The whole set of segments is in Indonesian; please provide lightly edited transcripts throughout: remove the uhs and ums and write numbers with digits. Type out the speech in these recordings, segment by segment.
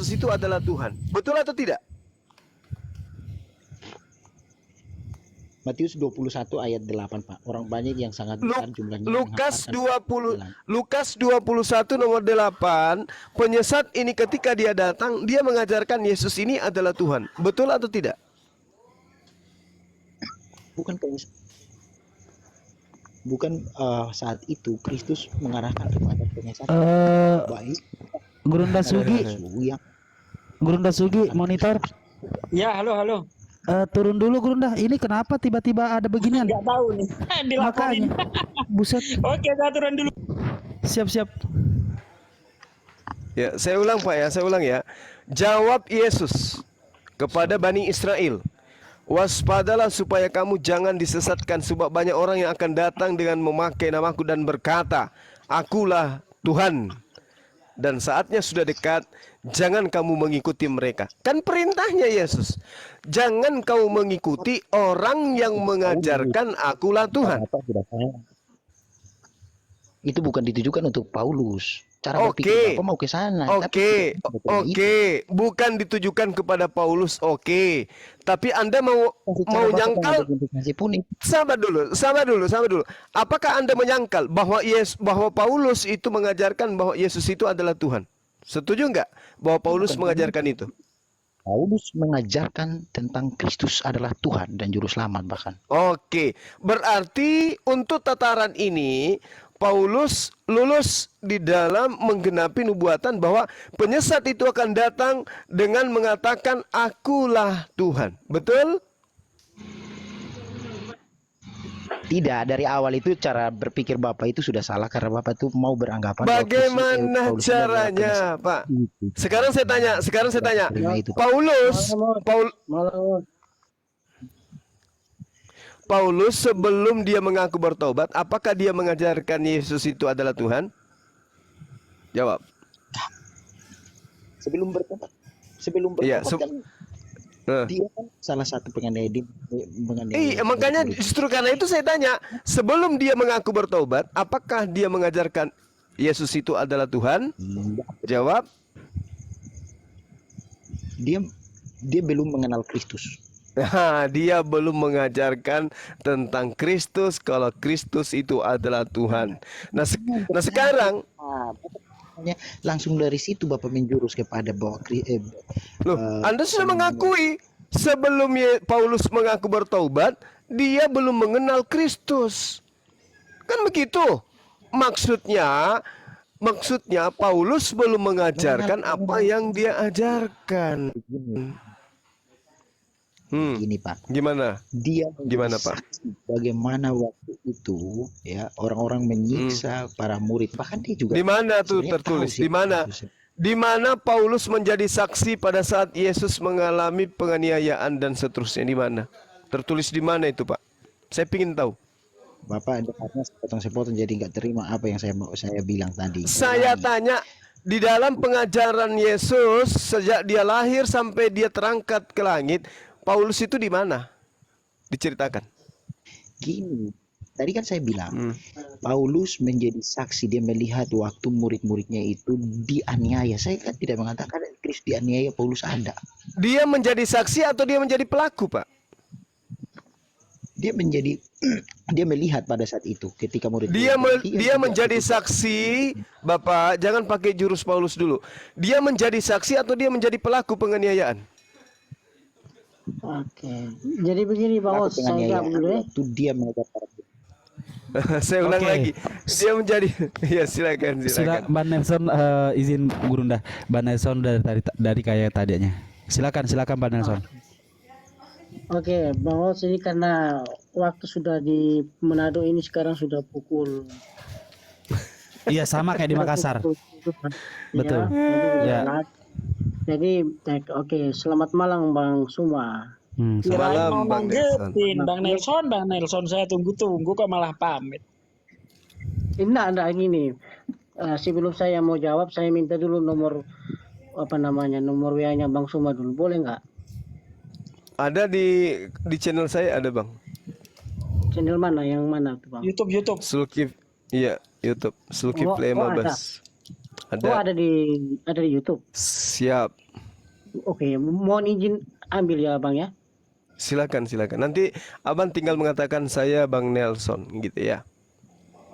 Yesus itu adalah Tuhan. Betul atau tidak? Matius 21 ayat 8, Pak. Orang banyak yang sangat besar jumlahnya Lukas menghafalkan 20 Lukas 21 nomor 8, penyesat ini ketika dia datang, dia mengajarkan Yesus ini adalah Tuhan. Betul atau tidak? Bukan saat itu Kristus mengarahkan kepada penyesatan. Baik, Gurunda Sugi, yang Gurunda Sugi, monitor. Ya, halo. Turun dulu Gurunda. Ini kenapa tiba-tiba ada beginian? Nggak tahu nih. Dilaporin. Makanya, buset. Oke, saya turun dulu. Siap-siap. Ya, saya ulang Pak ya, saya ulang ya. Jawab Yesus kepada Bani Israel, waspadalah supaya kamu jangan disesatkan, sebab banyak orang yang akan datang dengan memakai namaku dan berkata, Akulah Tuhan. Dan saatnya sudah dekat, jangan kamu mengikuti mereka. Kan perintahnya Yesus, jangan kamu mengikuti orang yang mengajarkan akulah Tuhan. Itu bukan ditujukan untuk Paulus. Cara berpikir Bapak mau ke sana. Oke, bukan ditujukan kepada Paulus. Oke, tapi Anda mau nyangkal? Sabar dulu. Apakah Anda menyangkal bahwa Paulus itu mengajarkan bahwa Yesus itu adalah Tuhan? Setuju nggak bahwa Paulus mengajarkan itu? Paulus mengajarkan tentang Kristus adalah Tuhan dan juru selamat bahkan. Oke, berarti untuk tataran ini Paulus lulus di dalam menggenapi nubuatan bahwa penyesat itu akan datang dengan mengatakan akulah Tuhan. Betul? Tidak, dari awal itu cara berpikir Bapak itu sudah salah karena Bapak itu mau beranggapan bagaimana caranya, Pak? Sekarang saya tanya. Paulus sebelum dia mengaku bertobat, apakah dia mengajarkan Yesus itu adalah Tuhan? Jawab. Sebelum bertobat Iya, dia kan salah satu penganiaya. Makanya justru karena itu saya tanya, sebelum dia mengaku bertobat, apakah dia mengajarkan Yesus itu adalah Tuhan? Jawab. Dia belum mengenal Kristus. Dia belum mengajarkan tentang Kristus, kalau Kristus itu adalah Tuhan. Nah sekarang langsung dari situ Bapak menjurus kepada bahwa Anda sudah mengakui sebelum Paulus mengaku bertobat, dia belum mengenal Kristus. Kan begitu? Maksudnya Paulus belum mengajarkan apa yang dia ajarkan. Gini Pak. Gimana Pak? Bagaimana waktu itu ya orang-orang menyiksa para murid, bahkan dia juga. Di mana tuh tertulis? Di mana Paulus menjadi saksi pada saat Yesus mengalami penganiayaan dan seterusnya? Di mana? Tertulis di mana itu, Pak? Saya ingin tahu. Bapak dekatnya sepotong-sepotong jadi nggak terima apa yang saya bilang tadi. Saya tanya, di dalam pengajaran Yesus sejak dia lahir sampai dia terangkat ke langit, Paulus itu di mana? Diceritakan. Gini, tadi kan saya bilang, Paulus menjadi saksi, dia melihat waktu murid-muridnya itu dianiaya. Saya kan tidak mengatakan Kristus dianiaya, Paulus ada. Dia menjadi saksi atau dia menjadi pelaku, Pak? Dia melihat pada saat itu ketika murid dia menjadi saksi, Bapak, jangan pakai jurus Paulus dulu. Dia menjadi saksi atau dia menjadi pelaku penganiayaan? Oke, jadi begini Bang Os, saya jawab dulu ya. Itu dia mengajar. Saya ulang lagi. Dia menjadi, ya silakan. Bang Nelson, izin Gurunda. Bang Nelson dari kayak tadinya. Silakan Bang Nelson. Oke, Bang Os, ini karena waktu sudah di Manado ini sekarang sudah pukul. Iya, sama kayak di Makassar. Betul. Ya. Jadi, oke, selamat malam Bang semua. Malam Bang Nelson. Bang Nelson, saya tunggu kok malah pamit. Enggak gini. Sebelum saya mau jawab, saya minta dulu nomor WA-nya Bang Suma dulu, boleh nggak? Ada di channel saya ada Bang. Channel mana? Yang mana tuh Bang? YouTube. Sulkif, iya YouTube. Sulkif 15. Oh, Ada. ada di YouTube. Siap. Oke, mohon izin ambil ya Bang ya. Silakan, silakan. Nanti abang tinggal mengatakan saya Bang Nelson gitu ya.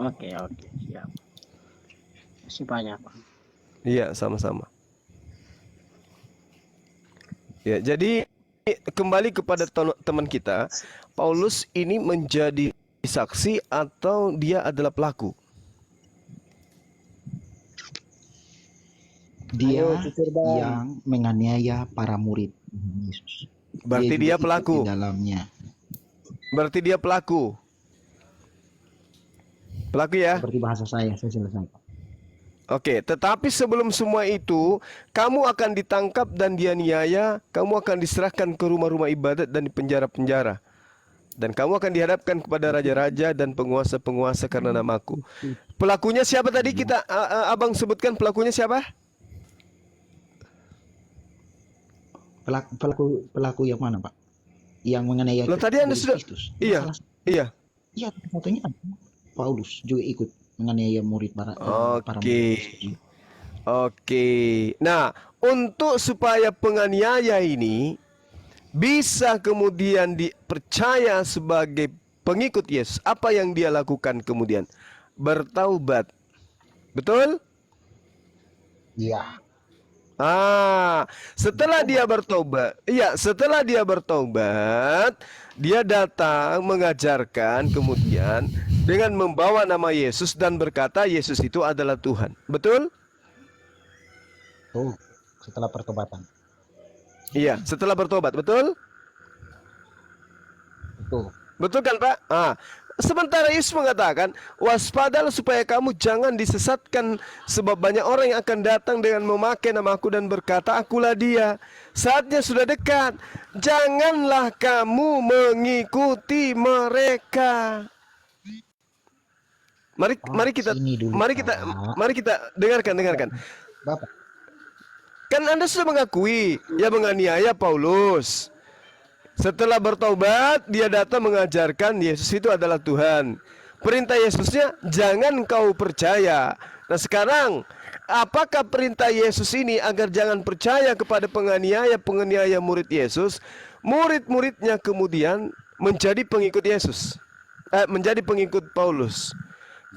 Oke, siap. Masih banyak, Bang. Iya, sama-sama. Ya, jadi kembali kepada teman kita, Paulus ini menjadi saksi atau dia adalah pelaku? Dia Ayo, jujur, Bang. yang menganiaya para murid Yesus. Berarti dia juga ikut pelaku. di dalamnya. Berarti dia pelaku. Pelaku ya? Seperti bahasa saya selesai. Oke, tetapi sebelum semua itu, kamu akan ditangkap dan dianiaya, kamu akan diserahkan ke rumah-rumah ibadat dan di penjara-penjara. Dan kamu akan dihadapkan kepada raja-raja dan penguasa-penguasa karena namaku. Pelakunya siapa tadi kita abang sebutkan pelakunya siapa? Pelaku yang mana, Pak? Yang menganiaya Loh, tadi Anda sudah Kristus. Iya. Iya. Iya, satunya Paulus juga ikut menganiaya murid para murid Kristus. Oke. Nah, untuk supaya penganiaya ini bisa kemudian dipercaya sebagai pengikut Yesus, apa yang dia lakukan kemudian? Bertaubat. Betul? Iya. Setelah dia bertobat, dia datang mengajarkan kemudian dengan membawa nama Yesus dan berkata Yesus itu adalah Tuhan. Betul? Tuh, setelah pertobatan. Iya, setelah bertobat, betul? Betul. Betul kan, Pak? Sementara Yesus mengatakan, waspadalah supaya kamu jangan disesatkan, sebab banyak orang yang akan datang dengan memakai namaku dan berkata, akulah dia. Saatnya sudah dekat. Janganlah kamu mengikuti mereka. Mari kita dengarkan. Bapak. Kan Anda sudah mengakui, ya menganiaya Paulus. Setelah bertobat, dia datang mengajarkan Yesus itu adalah Tuhan. Perintah Yesusnya, jangan kau percaya. Nah sekarang, apakah perintah Yesus ini agar jangan percaya kepada penganiaya murid Yesus? Murid-muridnya kemudian menjadi pengikut Yesus. Menjadi pengikut Paulus.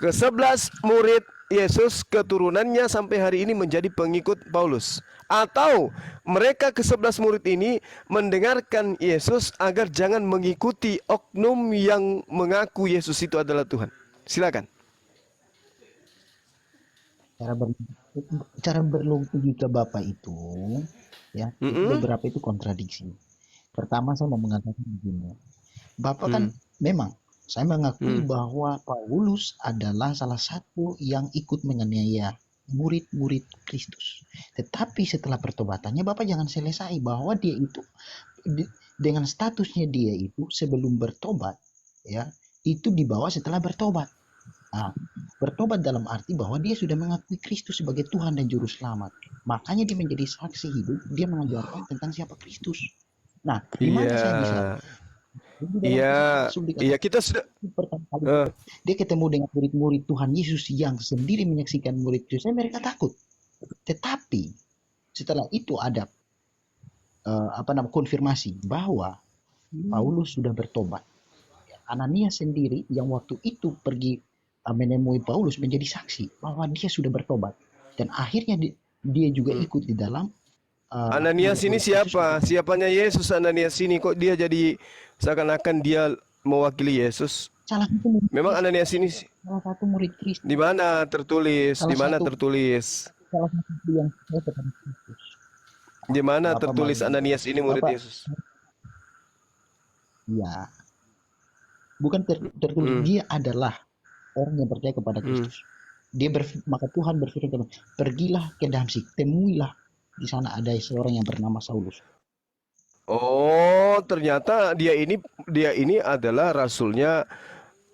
Ke-11 murid Yesus keturunannya sampai hari ini menjadi pengikut Paulus. Atau mereka ke-11 murid ini mendengarkan Yesus agar jangan mengikuti oknum yang mengaku Yesus itu adalah Tuhan. Silakan. Cara berlogika Bapak itu ya, beberapa itu kontradiksi. Pertama saya mau mengatakan begini. Bapak kan memang saya mengakui bahwa Paulus adalah salah satu yang ikut menganiaya murid-murid Kristus. Tetapi setelah pertobatannya Bapak jangan selesai bahwa dia itu dengan statusnya dia itu sebelum bertobat ya, itu dibawa setelah bertobat. Bertobat dalam arti bahwa dia sudah mengakui Kristus sebagai Tuhan dan juru selamat. Makanya dia menjadi saksi hidup, dia mengajarkan tentang siapa Kristus. Nah, di mana saya bisa Iya, kita sudah dia ketemu dengan murid-murid Tuhan Yesus yang sendiri menyaksikan murid Yesus, mereka takut. Tetapi setelah itu ada konfirmasi bahwa Paulus sudah bertobat. Ananias sendiri yang waktu itu pergi menemui Paulus menjadi saksi bahwa dia sudah bertobat, dan akhirnya dia juga ikut di dalam Ananias ini siapa? Siapanya Yesus Ananias ini? Kok dia jadi seakan-akan dia mewakili Yesus? Memang Ananias ini salah satu murid Kristus. Di mana tertulis? Di mana tertulis? Salah satu yang Kristus. Di mana tertulis Ananias ini murid Yesus? Ya. Bukan tertulis dia adalah orang yang percaya kepada Kristus. Maka Tuhan berfirman, pergilah ke Damsik, temuilah di sana ada seorang yang bernama Saulus. Oh, ternyata dia ini adalah rasulnya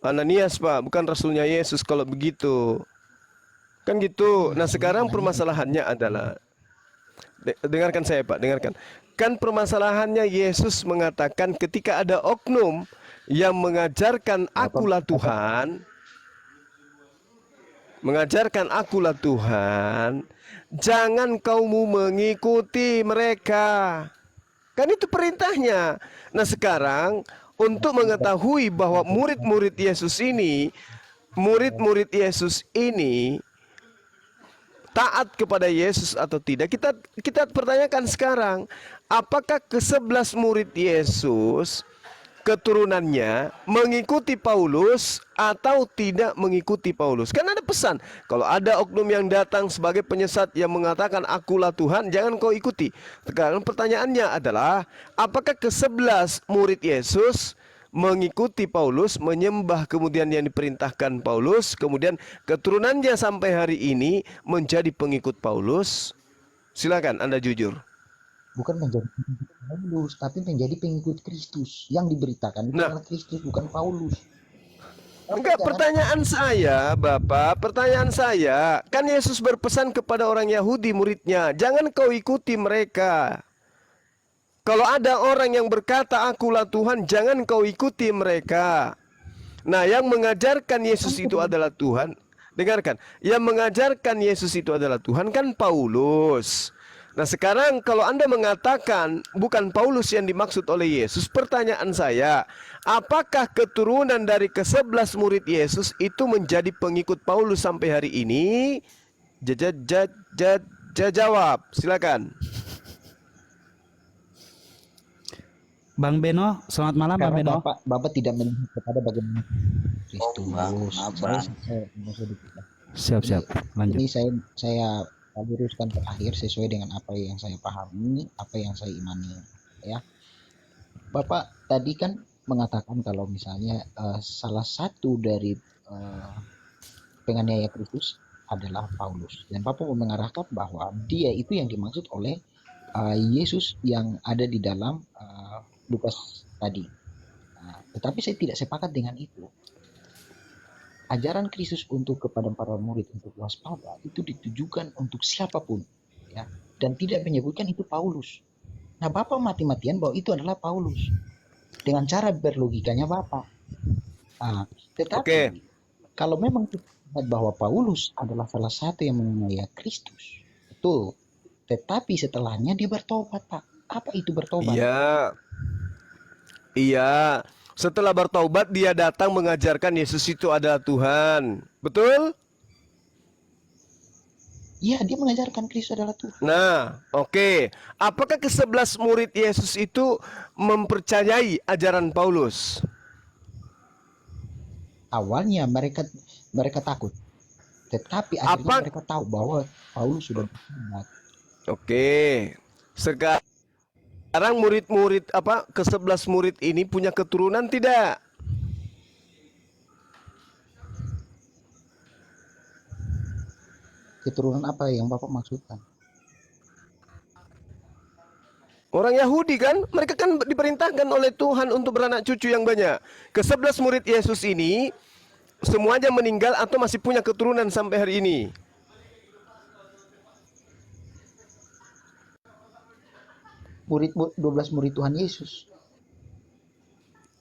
Ananias, Pak, bukan rasulnya Yesus kalau begitu. Kan gitu. Nah, sekarang permasalahannya adalah dengarkan saya, Pak, dengarkan. Kan permasalahannya Yesus mengatakan ketika ada oknum yang mengajarkan akulah Tuhan, mengajarkan akulah Tuhan, jangan kamu mengikuti mereka. Kan itu perintahnya. Nah sekarang untuk mengetahui bahwa murid-murid Yesus ini taat kepada Yesus atau tidak, kita pertanyakan sekarang, apakah ke-11 murid Yesus keturunannya mengikuti Paulus atau tidak mengikuti Paulus? Kan ada pesan, kalau ada oknum yang datang sebagai penyesat yang mengatakan akulah Tuhan, jangan kau ikuti. Sekarang pertanyaannya adalah, apakah ke-11 murid Yesus mengikuti Paulus, menyembah kemudian yang diperintahkan Paulus, kemudian keturunannya sampai hari ini menjadi pengikut Paulus? Silakan Anda jujur. Bukan menjadi pengikut Paulus, tapi menjadi pengikut Kristus. Yang diberitakan itu Nah. adalah Kristus, bukan Paulus. Enggak, pertanyaan saya, Bapak, pertanyaan saya, kan Yesus berpesan kepada orang Yahudi muridnya, jangan kau ikuti mereka. Kalau ada orang yang berkata akulah Tuhan, jangan kau ikuti mereka. Nah, yang mengajarkan Yesus itu adalah Tuhan. Dengarkan, yang mengajarkan Yesus itu adalah Tuhan kan Paulus. Nah sekarang kalau Anda mengatakan bukan Paulus yang dimaksud oleh Yesus, pertanyaan saya, apakah keturunan dari ke-11 murid Yesus itu menjadi pengikut Paulus sampai hari ini? Jawab, silakan. Bang Beno, selamat malam Bang Karena Beno. Bapak tidak melihat kepada bagaimana Kristus. Bang. Siap, lanjut. Ini saya luruskan terakhir sesuai dengan apa yang saya pahami, apa yang saya imani, ya. Bapak tadi kan mengatakan kalau misalnya salah satu dari penganiaya Kristus adalah Paulus, dan Bapak mau mengarahkan bahwa dia itu yang dimaksud oleh Yesus yang ada di dalam Lukas tadi. Nah, tetapi saya tidak sepakat dengan itu. Ajaran Kristus untuk kepada para murid untuk waspada itu ditujukan untuk siapapun, ya, dan tidak menyebutkan itu Paulus. Nah, Bapak mati-matian bahwa itu adalah Paulus dengan cara berlogikanya Bapak. Nah, tetapi kalau memang kita lihat bahwa Paulus adalah salah satu yang menganiaya Kristus, betul. Tetapi setelahnya dia bertobat, Pak. Apa itu bertobat? Iya. Setelah bertobat dia datang mengajarkan Yesus itu adalah Tuhan. Betul? Iya, dia mengajarkan Kristus adalah Tuhan. Nah, oke. Apakah ke-11 murid Yesus itu mempercayai ajaran Paulus? Awalnya mereka takut. Tetapi akhirnya mereka tahu bahwa Paulus sudah bertobat. Oke. Sekarang murid-murid ke-11 murid ini punya keturunan tidak? Keturunan apa yang Bapak maksudkan? Orang Yahudi kan, mereka kan diperintahkan oleh Tuhan untuk beranak cucu yang banyak. Ke-11 murid Yesus ini semuanya meninggal atau masih punya keturunan sampai hari ini? Murid 12 murid Tuhan Yesus.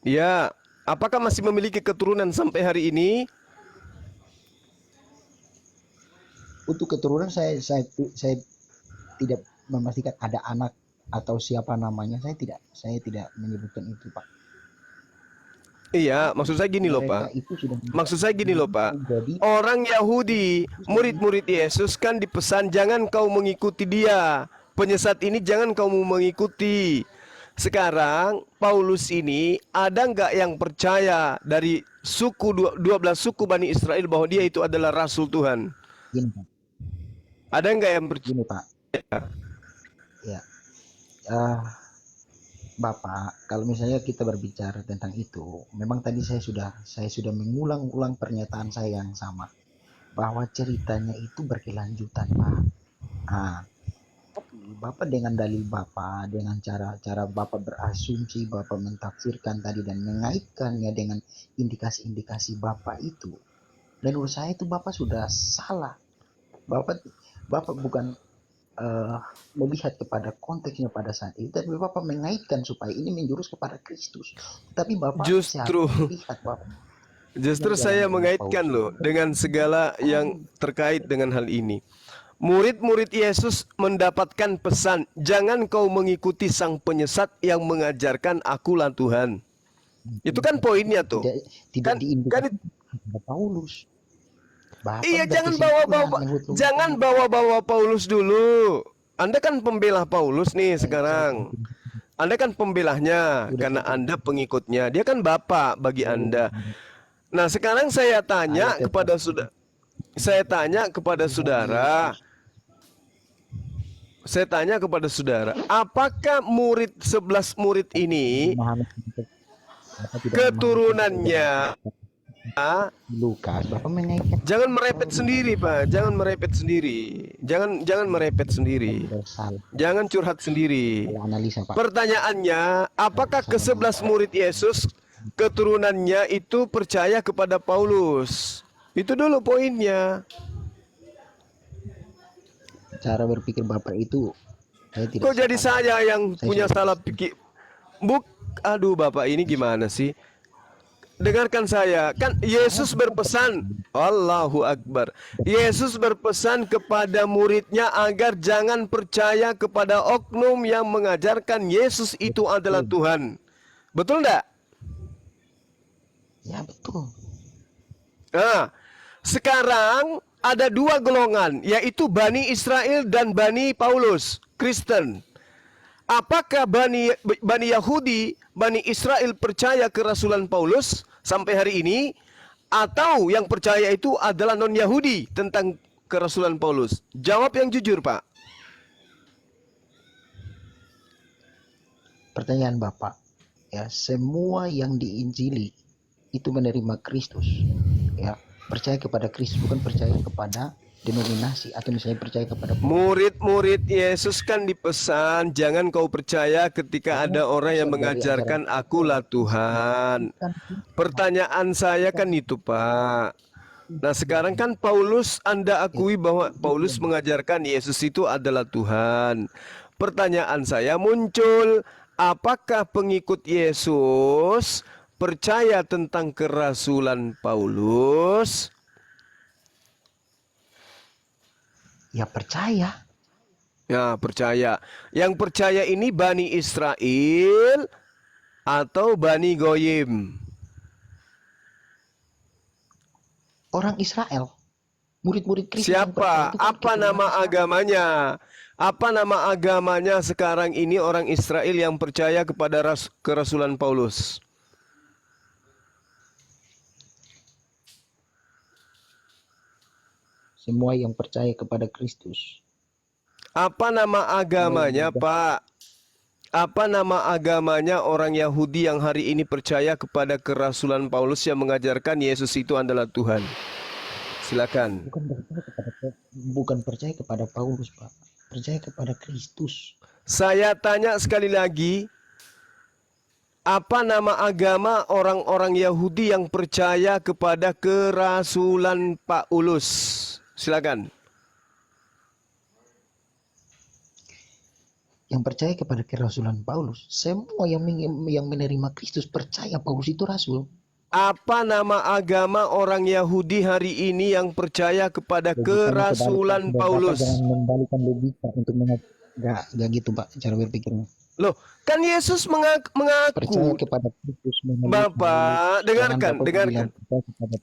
Ya, apakah masih memiliki keturunan sampai hari ini? Untuk keturunan saya tidak memastikan ada anak atau siapa namanya, saya tidak menyebutkan itu, Pak. Iya, maksud saya gini loh, Pak. Maksud saya gini loh, Pak. Orang Yahudi, murid-murid Yesus kan dipesan jangan kau mengikuti dia. Penyesat ini jangan kau mengikuti. Sekarang Paulus ini ada nggak yang percaya dari suku 12 suku Bani Israel bahwa dia itu adalah Rasul Tuhan? Gini, Pak. Ada nggak yang percaya? Gini, Pak. Ya, Bapak, kalau misalnya kita berbicara tentang itu, memang tadi saya sudah mengulang-ulang pernyataan saya yang sama, bahwa ceritanya itu berkelanjutan, Pak. Bapak dengan dalil Bapak, dengan cara Bapak berasumsi, Bapak mentafsirkan tadi dan mengaitkannya dengan indikasi-indikasi Bapak itu, dan menurut saya itu Bapak sudah salah. Bapak bukan melihat kepada konteksnya pada saat itu, tapi Bapak mengaitkan supaya ini menjurus kepada Kristus. Tapi Bapak Justru lihat Bapak. Justru Yang saya jalan mengaitkan Paulus. loh dengan segala yang terkait dengan hal ini. Murid-murid Yesus mendapatkan pesan, jangan kau mengikuti sang penyesat yang mengajarkan akulah Tuhan. Itu kan poinnya tuh. Tidak Kan diindikasikan kepada Paulus. Bapak iya, jangan berkesimpulan bawa-bawa menurut logika jangan Anda. bawa-bawa Paulus dulu. Anda kan pembela Paulus nih Saya sekarang. Anda kan pembelahnya sudah karena saya Anda pengikutnya. Dia kan bapak bagi saya Anda. Nah, sekarang saya tanya tetap kepada saudara, saya tanya kepada saudara, apakah murid 11 murid ini memahami konteks. Bapak tidak memahami keturunannya Lukas. Bapak mengaitkan jangan merepet sendiri, Pak. Jangan merepet sendiri. Jangan merepet sendiri. bersalah. Jangan curhat sendiri. Salah analisa, Pak. Pertanyaannya, apakah ke-11 murid Yesus keturunannya itu percaya kepada Paulus? Itu dulu poinnya. Cara berpikir Bapak itu saya tidak Kok jadi sepakat. saya yang Saya punya sudah- salah pikir? Aduh, Bapak ini gimana sih? Dengarkan saya, kan Yesus berpesan, Allahu Akbar. Yesus berpesan kepada muridnya agar jangan percaya kepada oknum yang mengajarkan Yesus itu adalah Tuhan. Betul enggak? Ya betul. Nah, sekarang ada dua golongan, yaitu Bani Israel dan Bani Paulus, Kristen. Apakah Bani Yahudi, Bani Israel percaya kerasulan Paulus sampai hari ini? Atau yang percaya itu adalah non-Yahudi tentang kerasulan Paulus? Jawab yang jujur, Pak. Pertanyaan Bapak, ya semua yang diinjili itu menerima Kristus, ya percaya kepada Kristus, bukan percaya kepada denominasi atau misalnya percaya kepada Murid-murid Yesus kan dipesan, jangan kau percaya ketika ada orang yang mengajarkan akulah Tuhan. Pertanyaan saya kan itu, Pak. Nah, sekarang kan Paulus, Anda akui bahwa Paulus mengajarkan Yesus itu adalah Tuhan. Pertanyaan saya muncul, apakah pengikut Yesus percaya tentang kerasulan Paulus? Ya percaya. Ya, percaya. Yang percaya ini Bani Israel atau Bani Goyim? Orang Israel, murid-murid Kristus yang Siapa? percaya itu kan Apa keturunan nama Israel. agamanya? Apa nama agamanya sekarang ini orang Israel yang percaya kepada kerasulan Paulus? Semua yang percaya kepada Kristus. Apa nama agamanya, Pak? Apa nama agamanya orang Yahudi yang hari ini percaya kepada kerasulan Paulus yang mengajarkan Yesus itu adalah Tuhan? Silakan. Bukan percaya kepada Paulus, Pak. Percaya kepada Kristus. Saya tanya sekali lagi, apa nama agama orang-orang Yahudi yang percaya kepada kerasulan Paulus? Silakan. Yang percaya kepada kerasulan Paulus, semua yang menerima Kristus percaya Paulus itu rasul. Apa nama agama orang Yahudi hari ini yang percaya kepada kerasulan Paulus? Jangan membalikan logika untuk nggak gitu, Pak, cara berpikirnya. Loh, kan Yesus Percaya mengaku. kepada Kristus. Bapak,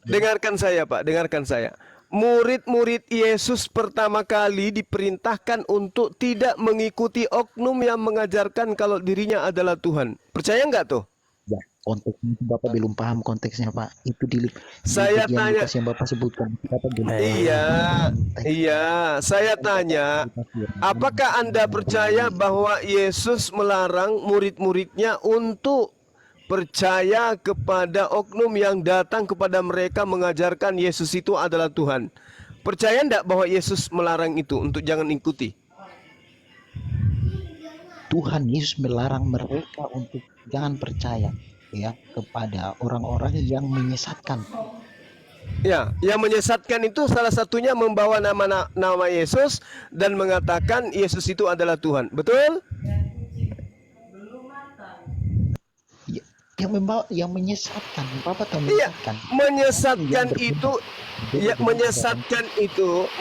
dengarkan saya, Pak, dengarkan saya. Murid-murid Yesus pertama kali diperintahkan untuk tidak mengikuti oknum yang mengajarkan kalau dirinya adalah Tuhan. Percaya nggak tuh? Ya, konteksnya itu Bapak belum paham konteksnya, Pak. Itu di Saya bagian tanya. Lukas yang Bapak sebutkan. Bapak belum paham. Iya, saya tanya, apakah Anda percaya bahwa Yesus melarang murid-muridnya untuk percaya kepada oknum yang datang kepada mereka mengajarkan Yesus itu adalah Tuhan? Percaya enggak bahwa Yesus melarang itu untuk jangan ikuti? Tuhan Yesus melarang mereka untuk jangan percaya ya kepada orang-orang yang menyesatkan. Ya, yang menyesatkan itu salah satunya membawa nama Yesus dan mengatakan Yesus itu adalah Tuhan. Betul? yang membawa, yang menyesatkan. Bapak tahu Iya, menyesatkan?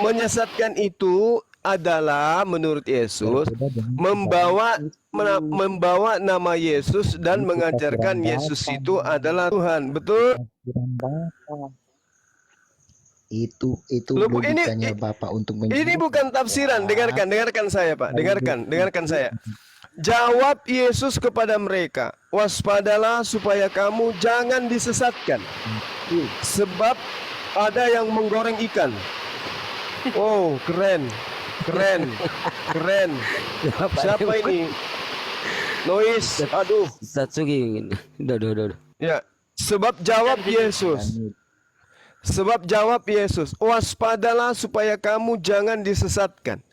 menyesatkan itu adalah menurut Yesus Berbeda dengan membawa Kristus. membawa nama Yesus dan Itu mengajarkan tafsiran Yesus Bapak. itu adalah Tuhan. Betul? Tafsiran Bapak. Itu Loh, Bu, logikanya Bapak untuk ini bukan tafsiran. Dengarkan saya, Pak. Dengarkan saya. Jawab Yesus kepada mereka, waspadalah supaya kamu jangan disesatkan. Sebab ada yang menggoreng ikan. Oh, keren. Siapa ini? Noise. Aduh. Satsuki. Udah. Ya, sebab jawab Yesus, waspadalah supaya kamu jangan disesatkan.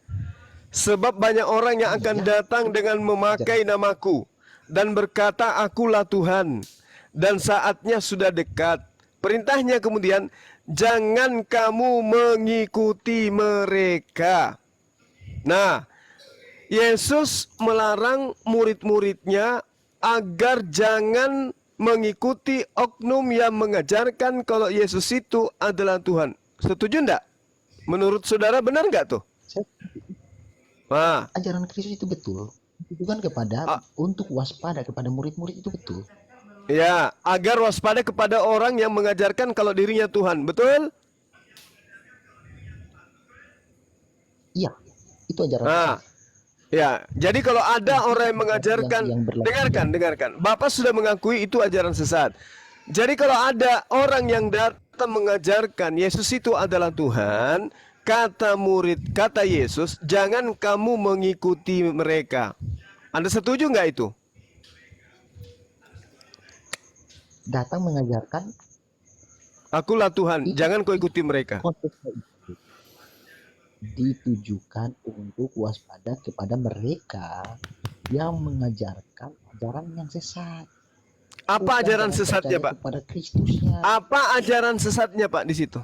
Sebab banyak orang yang akan datang dengan memakai namaku dan berkata, akulah Tuhan. Dan saatnya sudah dekat. Perintahnya kemudian, jangan kamu mengikuti mereka. Nah, Yesus melarang murid-muridnya agar jangan mengikuti oknum yang mengajarkan kalau Yesus itu adalah Tuhan. Setuju enggak? Menurut saudara benar enggak tuh? Nah, Ajaran Kristus itu betul. Itu kan kepada untuk waspada kepada murid-murid itu betul. ya, agar waspada kepada orang yang mengajarkan kalau dirinya Tuhan. Betul? Iya, itu ajaran Nah, ya, jadi kalau ada orang yang mengajarkan, dengarkan. Bapak sudah mengakui itu ajaran sesat. Jadi kalau ada orang yang datang mengajarkan Yesus itu adalah Tuhan, kata Yesus, jangan kamu mengikuti mereka. Anda setuju nggak itu? datang mengajarkan Akulah Tuhan, jangan kau ikuti mereka. konteksnya itu ditujukan untuk waspada kepada mereka yang mengajarkan ajaran yang sesat. Apa Bukan ajaran jangan sesatnya, percaya Pak? kepada Kristusnya. Apa ajaran sesatnya, Pak, di situ?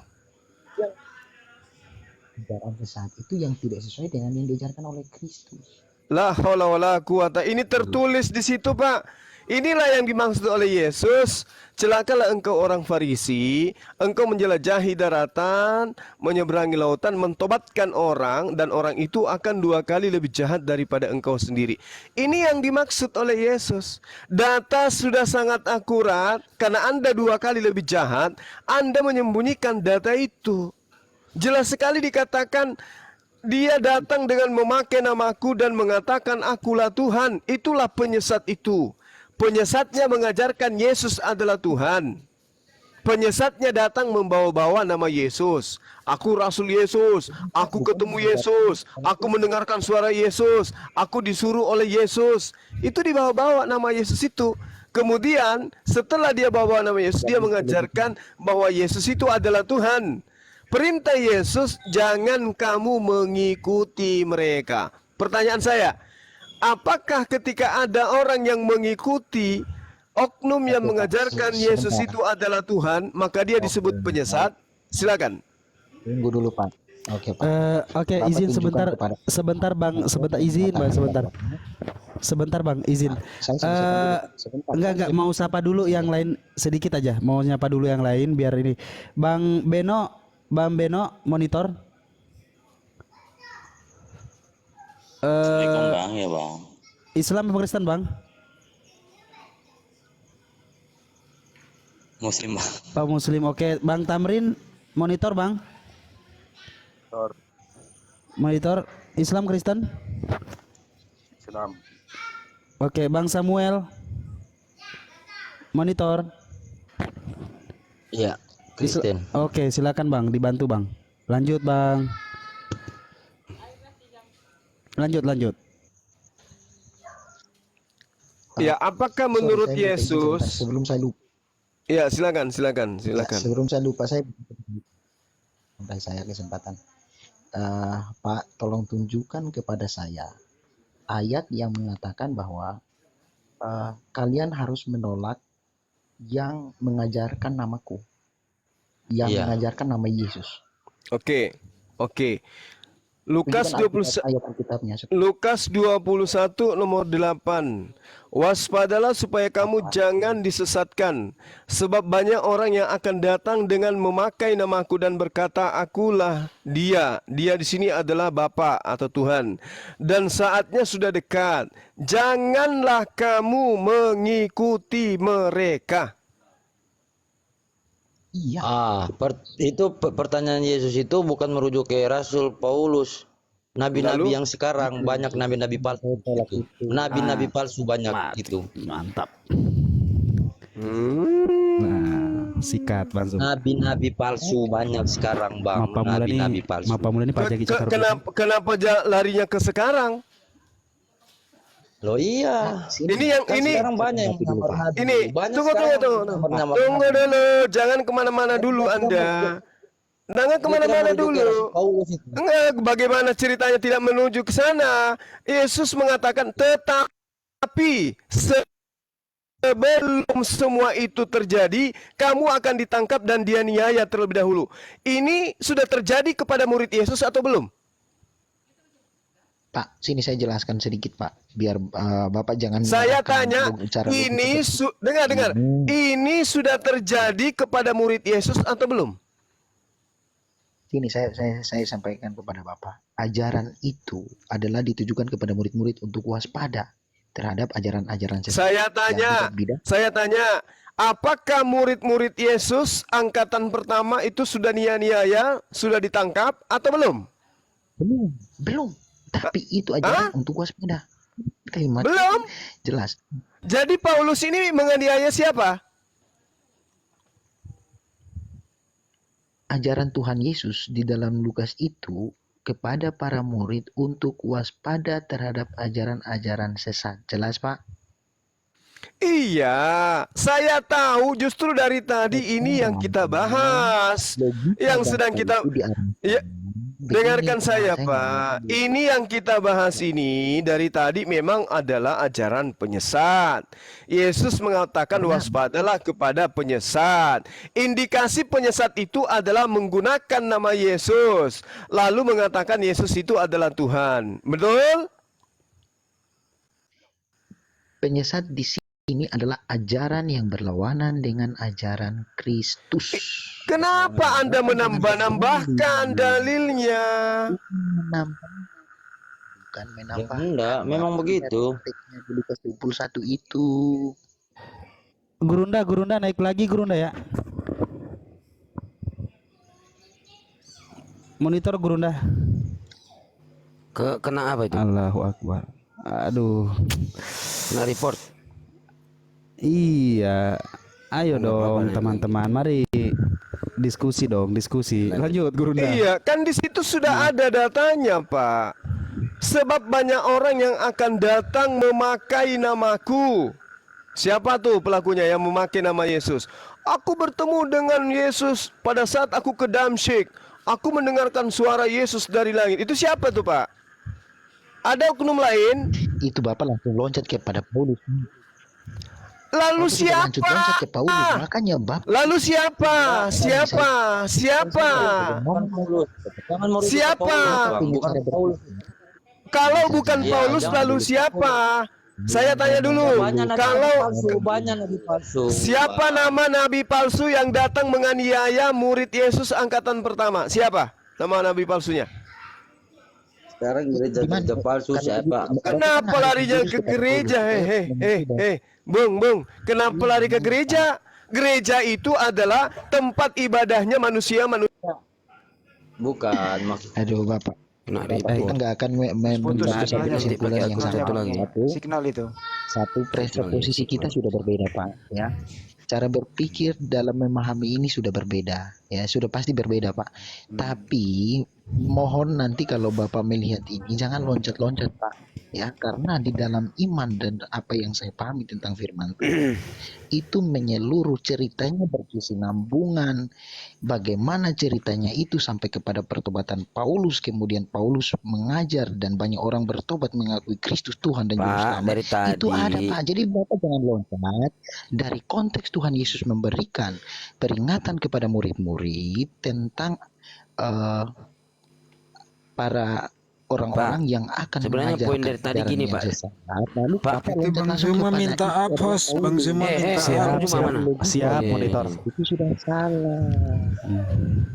Ajaran sesat itu yang tidak sesuai dengan yang diajarkan oleh Kristus. La haula wala quwata. Ini tertulis di situ, Pak. Inilah yang dimaksud oleh Yesus. Celakalah engkau orang Farisi, engkau menjelajahi daratan, menyeberangi lautan, mentobatkan orang, dan orang itu akan 2 kali lebih jahat daripada engkau sendiri. Ini yang dimaksud oleh Yesus. Data sudah sangat akurat, karena Anda 2 kali lebih jahat, Anda menyembunyikan data itu. Jelas sekali dikatakan, dia datang dengan memakai namaku dan mengatakan akulah Tuhan. Itulah penyesat itu. Penyesatnya mengajarkan Yesus adalah Tuhan. Penyesatnya datang membawa-bawa nama Yesus. Aku Rasul Yesus. Aku ketemu Yesus. Aku mendengarkan suara Yesus. Aku disuruh oleh Yesus. Itu dibawa-bawa nama Yesus itu. Kemudian setelah dia bawa nama Yesus, dia mengajarkan bahwa Yesus itu adalah Tuhan. Perintah Yesus, jangan kamu mengikuti mereka. Pertanyaan saya, apakah ketika ada orang yang mengikuti oknum yang mengajarkan Yesus itu adalah Tuhan, maka dia disebut penyesat? Silakan. Tunggu dulu, Pak. Oke, Pak. Oke, Bapak izin tunjukkan sebentar Bang, sebentar Bang, izin. Sebentar. Enggak mau sapa dulu yang lain sedikit aja, mau nyapa dulu yang lain biar ini. Bang Beno monitor. Assalamualaikum Bang, ya Bang. Islam apa Kristen Bang? Muslim Bang. Pak Muslim, oke. Bang Tamrin monitor Bang. Monitor Islam Kristen. Islam. Oke, Bang Samuel monitor. Iya, Kristen. Oke, silakan Bang, dibantu Bang. Lanjut Bang. Lanjut. Ya, apakah menurut Sorry, saya minta izin sebentar. Yesus? Sebelum saya lupa. Ya, silakan. Ya, sebelum saya lupa, saya kesempatan. Pak, tolong tunjukkan kepada saya ayat yang mengatakan bahwa kalian harus menolak yang mengajarkan namaku, yang Iya. mengajarkan nama Yesus. Oke. Lukas Tunjukkan 20 ayat Alkitabnya. Lukas 21 nomor 8. Waspadalah supaya kamu jangan disesatkan, sebab banyak orang yang akan datang dengan memakai namaku dan berkata, akulah dia. Dia di sini adalah Bapa atau Tuhan. Dan saatnya sudah dekat. Janganlah kamu mengikuti mereka. Iya. Pertanyaan Yesus itu bukan merujuk ke Rasul Paulus. Nabi-nabi Lalu? yang sekarang banyak nabi-nabi palsu gitu. Nabi-nabi palsu banyak gitu. Mantap. Hmm. Nah, sikat Bang Zul. Nabi-nabi palsu banyak sekarang, Bang. Mapa mula Nabi-nabi nih, palsu. mapa mula nih Pak Jaki Cakar. Kenapa larinya ke sekarang? Loh iya. Ini yang Kan ini sekarang banyak yang menyamar nabi. ini Banyak tunggu sekarang tunggu yang tunggu menyamar tunggu nabi. dulu, jangan kemana-mana dulu Anda. Jangan kemana-mana Merujuk ke dulu. Rasul Paulus itu. Enggak, bagaimana ceritanya tidak menuju ke sana? Yesus mengatakan, tetapi sebelum semua itu terjadi, kamu akan ditangkap dan dianiaya terlebih dahulu. Ini sudah terjadi kepada murid Yesus atau belum? Pak, sini saya jelaskan sedikit Pak, biar Bapak jangan. Saya menyalahkan tanya, cara ini begitu. dengar, ini sudah terjadi kepada murid Yesus atau belum? Sini saya sampaikan kepada Bapak, ajaran itu adalah ditujukan kepada murid-murid untuk waspada terhadap ajaran-ajaran sesat. Saya tanya, apakah murid-murid Yesus angkatan pertama itu sudah niaya, sudah ditangkap atau belum? Belum. Tapi itu ajaran untuk waspada. Kalimat Belum. jelas. Jadi Paulus ini menganiaya siapa? Ajaran Tuhan Yesus di dalam Lukas itu kepada para murid untuk waspada terhadap ajaran-ajaran sesat. Jelas, Pak? Iya, saya tahu justru dari tadi ini yang kita bahas. Yang sedang kita dengarkan saya Pak. Ini yang kita bahas ini dari tadi memang adalah ajaran penyesat. Yesus mengatakan waspadalah kepada penyesat. Indikasi penyesat itu adalah menggunakan nama Yesus, lalu mengatakan Yesus itu adalah Tuhan. Betul? Penyesat di sini adalah ajaran yang berlawanan dengan ajaran Kristus. Kenapa Anda menambah-nambahkan dalilnya? Bukan menambah. Enggak, memang begitu. Di Lukas 21 itu. Gurunda naik lagi Gurunda ya. Monitor Gurunda. Kena apa itu? Allahu Akbar. Aduh. Kena report. Iya. Ayo dong teman-teman, mari diskusi dong, diskusi. Lanjut Gurunda. Iya, kan di situ sudah ada datanya, Pak. Sebab banyak orang yang akan datang memakai namaku. Siapa tuh pelakunya yang memakai nama Yesus? Aku bertemu dengan Yesus pada saat aku ke Damsyik. Aku mendengarkan suara Yesus dari langit. Itu siapa tuh, Pak? Ada oknum lain? Itu Bapak langsung loncat kepada Paulus. Lalu Bapak siapa? loncat ke Paulus. Makanya Bapak. Lalu siapa? Kalau bukan Paulus, lalu siapa? Saya tanya dulu. Kalau banyak nabi palsu. siapa nama nabi palsu yang datang menganiaya murid Yesus angkatan pertama? Siapa nama nabi palsunya? Sekarang gereja palsu siapa? Kenapa larinya ke gereja? Bung, kenapa lari ke gereja? Gereja itu adalah tempat ibadahnya manusia. Bukan maksud. Aduh Bapak. Kita nggak akan mencapai satu kesimpulan yang sama. Signal itu. Satu presupposisi kita sudah berbeda Pak. Ya. Cara berpikir dalam memahami ini sudah berbeda. Ya, sudah pasti berbeda Pak. Tapi mohon nanti kalau Bapak melihat ini jangan loncat-loncat Pak. Ya, karena di dalam iman dan apa yang saya pahami tentang firman Tuhan itu menyeluruh, ceritanya berkesinambungan. Bagaimana ceritanya itu sampai kepada pertobatan Paulus, kemudian Paulus mengajar dan banyak orang bertobat mengakui Kristus Tuhan dan Juru Selamat. Itu ada Pak. Jadi Bapak jangan loncat dari konteks Tuhan Yesus memberikan peringatan kepada murid-murid tentang para orang-orang yang akan sebenarnya mengajarkan poin dari tadi ajaran gini, yang Pak. sesat. Lalu Pak, Bapak Itu loncat Bang langsung Zuma kepada minta itu apa, adalah Bos? Bang Paulus. Zuma minta Siap, Bang Zuma siap, mana? siap, Iya. monitor. Itu sudah salah.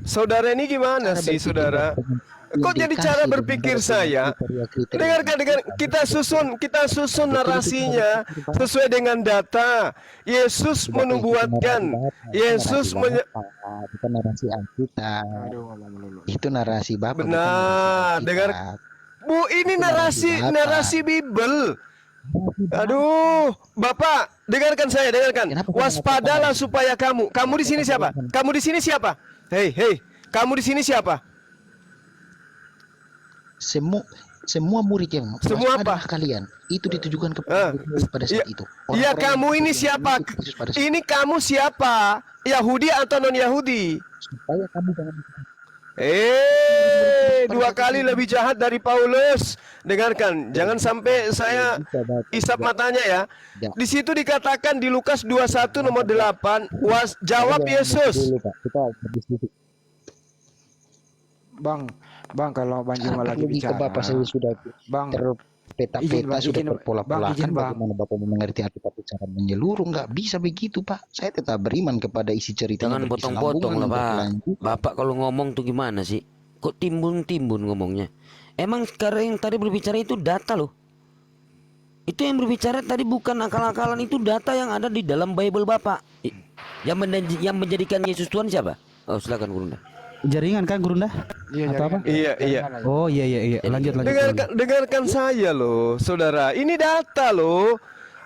Saudara ini gimana Cara sih, berpikir saudara? Bapak Kok jadi indikasi cara dengan berpikir kriteria saya? kriteria Dengarkan, kita susun betul itu narasinya cara berpikir Bapak. sesuai dengan data. Yesus Tidak, itu menubuatkan, narasi Bapak, bukan narasi Alkitab. Aduh, ngomong melulu. Itu narasi Bapak, bukan narasi benar. Dengar, Alkitab. Bu, ini Itu narasi Bapak. narasi Bible. Aduh, Bapak, dengarkan saya, dengarkan. Kenapa kamu Waspadalah mengatakan? supaya kamu di sini siapa? Kamu di sini siapa? Hei, kamu di sini siapa? Semua murid yang Semua apa? waspadalah kalian itu ditujukan kepada Yesus pada saat itu. Iya, Orang-orang kamu yang ini mengikuti siapa? Yesus pada saat Ini kamu siapa? Yahudi atau non Yahudi? supaya kamu jangan Dua kali lebih jahat dari Paulus. Dengarkan, jangan sampai saya isap matanya ya. Di situ dikatakan di Lukas 21 nomor 8, jawab Yesus. dulu, Pak. Kita berdiskusi. Bang, kalau Bang Zuma lagi Logika bicara, Bapak saya sudah Bang, izin, terpeta-peta, Bang, sudah izin, terpola-polakan. Bang, izin, Bang. Bagaimana Bapak mengerti Alkitab secara menyeluruh? Nggak bisa begitu, Pak. Saya tetap beriman kepada isi ceritanya. Jangan potong-potong lah, Pak. Bapak kalau ngomong tuh gimana sih? Kok timbun-timbun ngomongnya? Emang sekarang yang tadi berbicara itu data loh. Itu yang berbicara tadi bukan akal-akalan, itu data yang ada di dalam Bible Bapak. Yang menjadikan Yesus Tuhan siapa? Oh, silakan Gurunda. Jaringan kan Gurunda? Iya, Atau apa? Iya. Oh iya. Lanjut. Dengarkan saya loh, saudara. Ini data loh.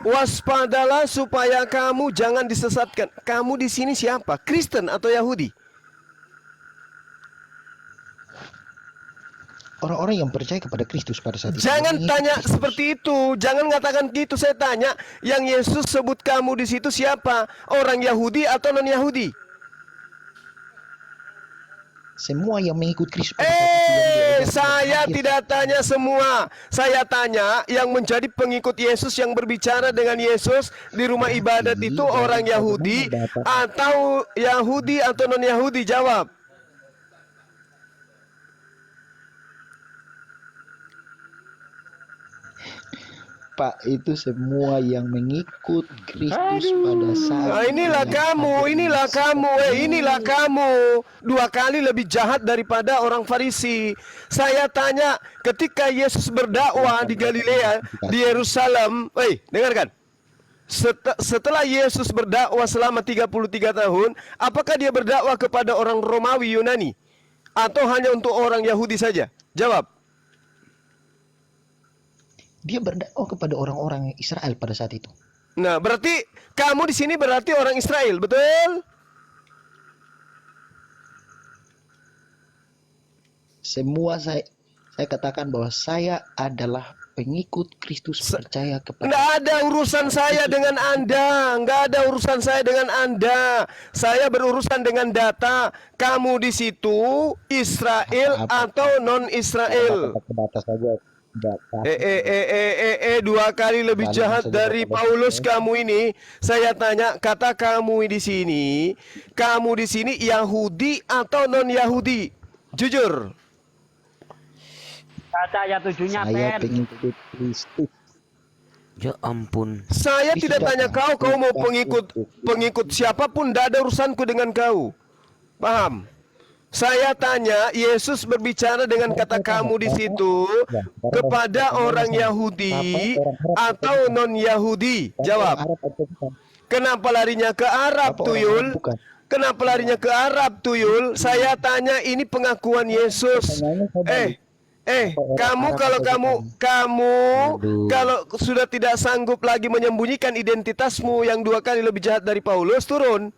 Waspadalah supaya kamu jangan disesatkan. Kamu di sini siapa? Kristen atau Yahudi? Orang-orang yang percaya kepada Kristus pada saat itu. Jangan Mengikuti tanya Kristus. seperti itu. Jangan mengatakan gitu. Saya tanya, yang Yesus sebut kamu di situ siapa? Orang Yahudi atau non Yahudi? Semua yang mengikut Kristus pada saat itu yang diajarkan Saya terakhir. tidak tanya semua. Saya tanya yang menjadi pengikut Yesus, yang berbicara dengan Yesus di rumah ibadat itu orang Yahudi atau Yahudi atau non Yahudi? Jawab. Pak, itu semua yang mengikut Kristus pada saat Nah, inilah kamu. Dua kali lebih jahat daripada orang Farisi. Saya tanya, ketika Yesus berdakwah di Galilea, di Yerusalem, dengarkan. Setelah Yesus berdakwah selama 33 tahun, apakah dia berdakwah kepada orang Romawi Yunani? Atau hanya untuk orang Yahudi saja? Jawab. dia berdakwah kepada orang-orang Israel pada saat itu. Nah, berarti kamu di sini berarti orang Israel, betul? Semua saya katakan bahwa saya adalah pengikut Kristus, percaya kepada. Nggak ada urusan saya dengan Anda. Nggak ada urusan saya dengan Anda. Saya berurusan dengan data. Kamu di situ Israel atau non Israel? Batas saja. Dua kali lebih jahat dari Paulus kamu ini. Saya tanya, kata kamu di sini Yahudi atau non Yahudi? Jujur. Kata ayat 7-nya Saya pengikut Kristus. Ya ampun. Saya tidak tanya kau mau pengikut siapapun, tidak ada urusanku dengan kau. Paham? Saya tanya, Yesus berbicara dengan kata kamu di situ kepada orang Yahudi atau non Yahudi? Jawab. Kenapa larinya ke Arab, Tuyul? Kenapa larinya ke Arab, Tuyul? Saya tanya, ini pengakuan Yesus. Kamu kalau sudah tidak sanggup lagi menyembunyikan identitasmu yang dua kali lebih jahat dari Paulus, turun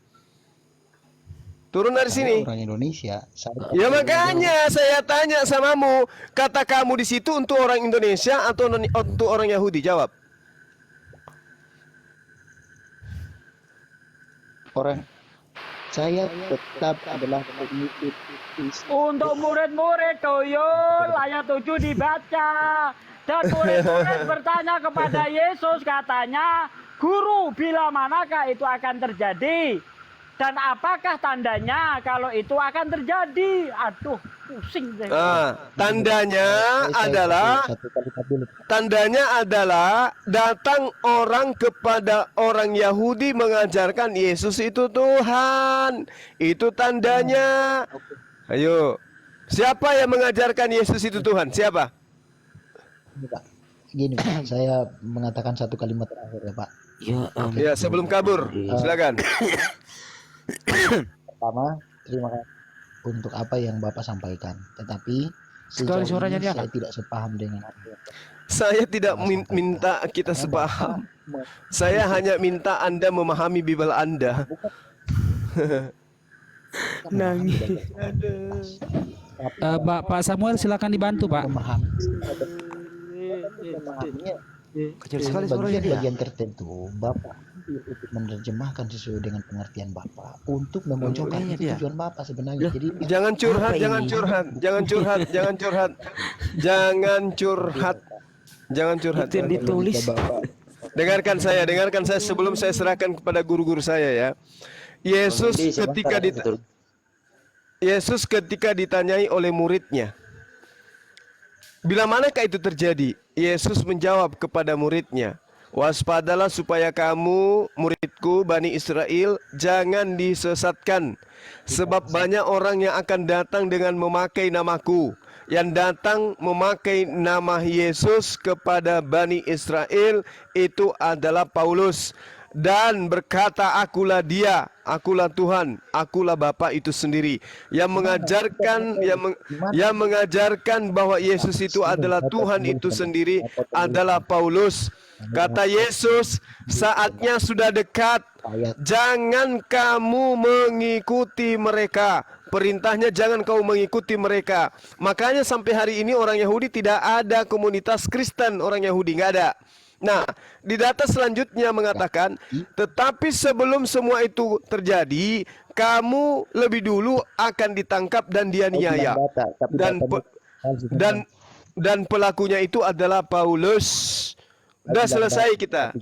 dari sini. Orang Indonesia. Ya makanya saya tanya samamu, kata kamu di situ untuk orang Indonesia atau untuk orang Yahudi? Jawab. Saya tetap adalah pengikut Kristus. Untuk murid-murid Tuyul, ayat 7 dibaca. Dan murid-murid bertanya kepada Yesus, katanya, Guru, bila manakah itu akan terjadi? Dan apakah tandanya kalau itu akan terjadi? Aduh, pusing deh. Tandanya adalah satu kalimat dulu. tandanya adalah datang orang kepada orang Yahudi mengajarkan Yesus itu Tuhan. Itu tandanya. Ayo. Siapa yang mengajarkan Yesus itu Tuhan? Siapa? Ini, Pak. Gini, Pak, saya mengatakan satu kalimat terakhir ya, Pak. Ya, sebelum kabur. Silakan. Pertama, terima kasih untuk apa yang Bapak sampaikan. Tetapi Sekali sejauh suaranya ini dia, saya tidak sepaham dengan apa yang Saya tidak minta kita sepaham. Saya hanya minta Anda memahami Bible Anda. nangis. Pak Samuel silakan dibantu Pak. Memahaminya Kecil sekali suaranya dia. bagian tertentu Bapak untuk menerjemahkan sesuai dengan pengertian Bapak untuk memojokkan Iya, itu dia. tujuan Bapak sebenarnya. Jadi Jangan curhat, jangan curhat, jangan curhat, jangan curhat, jangan curhat, jangan curhat. Itu yang ditulis. Dengarkan saya sebelum saya serahkan kepada guru-guru saya ya. Yesus ketika ditanyai oleh muridnya, bila manakah itu terjadi? Yesus menjawab kepada muridnya, waspadalah supaya kamu, muridku, Bani Israel, jangan disesatkan. Sebab banyak orang yang akan datang dengan memakai namaku. Yang datang memakai nama Yesus kepada Bani Israel itu adalah Paulus. Dan berkata, akulah dia, akulah Tuhan, akulah Bapa itu sendiri. Yang mengajarkan bahwa Yesus itu adalah Tuhan itu sendiri adalah Paulus. Kata Yesus, saatnya sudah dekat. Jangan kamu mengikuti mereka. Perintahnya jangan kau mengikuti mereka. Makanya sampai hari ini orang Yahudi tidak ada komunitas Kristen orang Yahudi, nggak ada. Nah, di data selanjutnya mengatakan, tetapi sebelum semua itu terjadi, kamu lebih dulu akan ditangkap dan dianiaya. Dan pelakunya itu adalah Paulus. Udah selesai kita,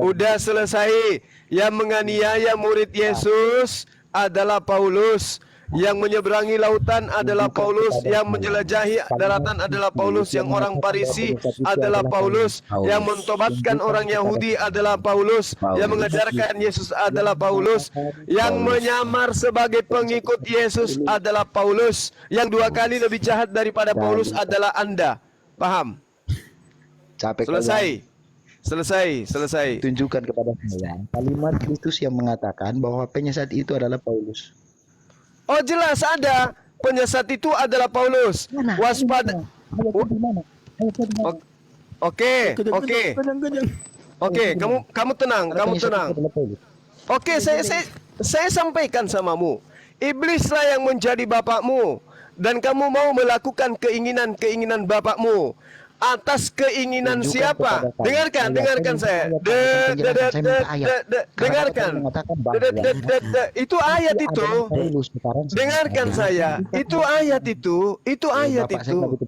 udah selesai. Yang menganiaya murid Yesus adalah Paulus. Yang menyeberangi lautan adalah Paulus, yang menjelajahi daratan adalah Paulus, yang orang Parisi adalah Paulus, yang mentobatkan orang Yahudi adalah Paulus, yang mengajarkan Yesus adalah Paulus, yang menyamar sebagai pengikut Yesus adalah Paulus, yang 2 kali lebih jahat daripada Paulus adalah Anda. Paham? Selesai. Tunjukkan kepada saya kalimat Kristus yang mengatakan bahwa penyesat itu adalah Paulus. Oh jelas ada. Penyesat itu adalah Paulus. Waspada. Oke. Kamu tenang. Oke, saya sampaikan samamu. Iblislah yang menjadi bapakmu dan kamu mau melakukan keinginan bapakmu. Atas keinginan siapa? Dengarkan saya. Dengarkan. Itu ayat itu. Dengarkan saya. Itu ayat itu. Itu ayat itu.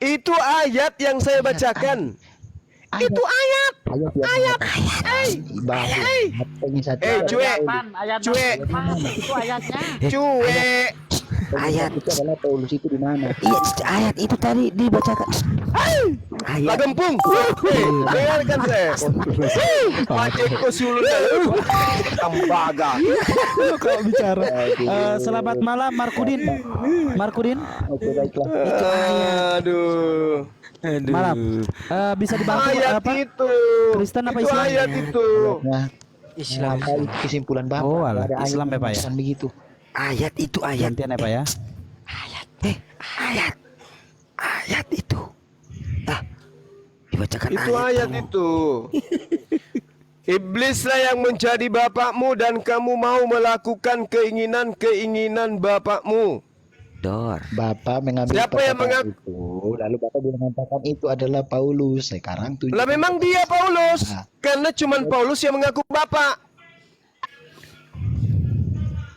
Itu ayat yang saya bacakan. Itu ayat. Cuek. Ayat itu adalah Paulus itu di mana? Iya, ayat itu tadi dibacakan. Ayat. Lagempung. Dengarkan saya. Paceko sulun. Tambaga. Kalau bicara. Selamat malam Markudin. Oke, baiklah. Aduh. Malam. Bisa dibantu Ayat apa? itu. Kristen apa Itu Islam? ayat itu. Nah, Islam. Kesimpulan Bapak. Oh, alah. Ada ayat Islam ya, Pak, ya? yang begitu. Ayat itu ayat. Gantian ya Pak ya. Ayat itu. Dibacakan Itu ayat itu. Iblislah yang menjadi bapakmu dan kamu mau melakukan keinginan bapakmu. Dor. Bapak mengambil Siapa yang perkataan itu, lalu Bapak mengatakan itu adalah Paulus. Sekarang Lah memang dia Paulus. Karena cuman Paulus yang mengaku bapak.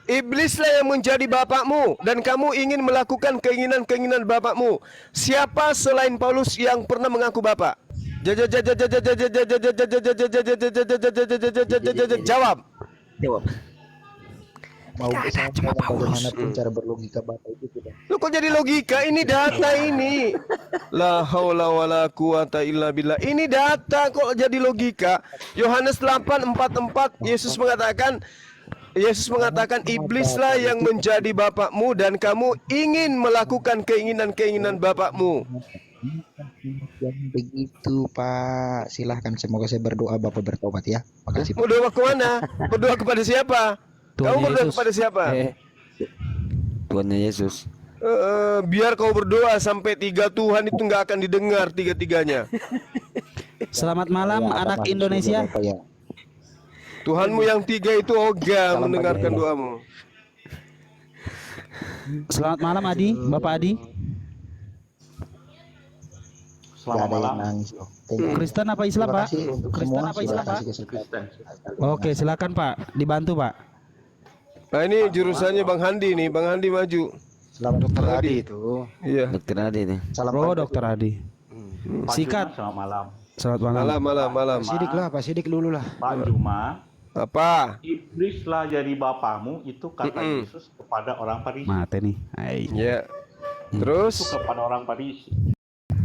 Iblislah yang menjadi bapakmu dan kamu ingin melakukan keinginan bapakmu. Siapa selain Paulus yang pernah mengaku bapak? Jawab. Jawab. Mau saya ngomong bagaimanapun cara berlogika Bapak itu tidak. Lu kok jadi logika? Ini data ini. La haula wala quwata illa billah. Ini data kok jadi logika. Yohanes 8:44 Yesus mengatakan iblislah yang menjadi bapakmu dan kamu ingin melakukan keinginan-keinginan bapakmu. Yang begitu Pak. Silahkan, semoga saya berdoa Bapak bertobat ya. Makasih Pak. Mau doa ke mana? Berdoa kepada siapa? Tuhan Kamu berdoa Yesus. kepada siapa? Tuhannya Yesus. Biar kau berdoa sampai 3 Tuhan itu nggak akan didengar tiga-tiganya. Selamat malam Ya, anak Bapak, Indonesia. Bapak, ya. Tuhanmu yang 3 itu ogah Salam mendengarkan pagi. doamu. Selamat malam Adi, Bapak Adi. Gak ada yang nangis. Oh, thank you. Kristen apa Islam, Terima Pak? kasih untuk Kristen semua. apa Islam, Terima Pak? kasih kesempatan. Oke, silakan Pak, dibantu Pak. Nah ini jurusannya Bang Handi nih, Bang Handi maju. Selamat Dokter Adi itu. Iya. Dokter Adi nih. Salam Oh, pagi. Dokter Adi. Pak Sikat. Juma, selamat malam. Selamat malam. Malam. Sidik lah, Pak Sidik dulu lah. Pak Juma, Apa? iblislah jadi bapamu itu kata Yesus kepada orang Farisi. Mate nih. Hai. Ya. Itu Terus? kepada orang Farisi.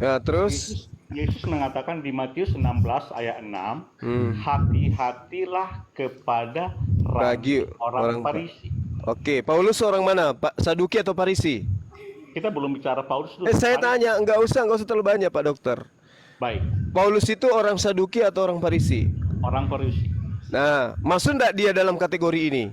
Ya, terus? Yesus mengatakan di Matius 16 ayat 6, hati-hatilah kepada Ragi orang Farisi. Oke, Paulus orang mana? Pak Saduki atau Farisi? Kita belum bicara Paulus dulu. Saya tanya, enggak usah terlalu banyak Pak Dokter. Baik, Paulus itu orang Saduki atau orang Farisi? orang Farisi. Nah, masuk enggak dia dalam kategori ini?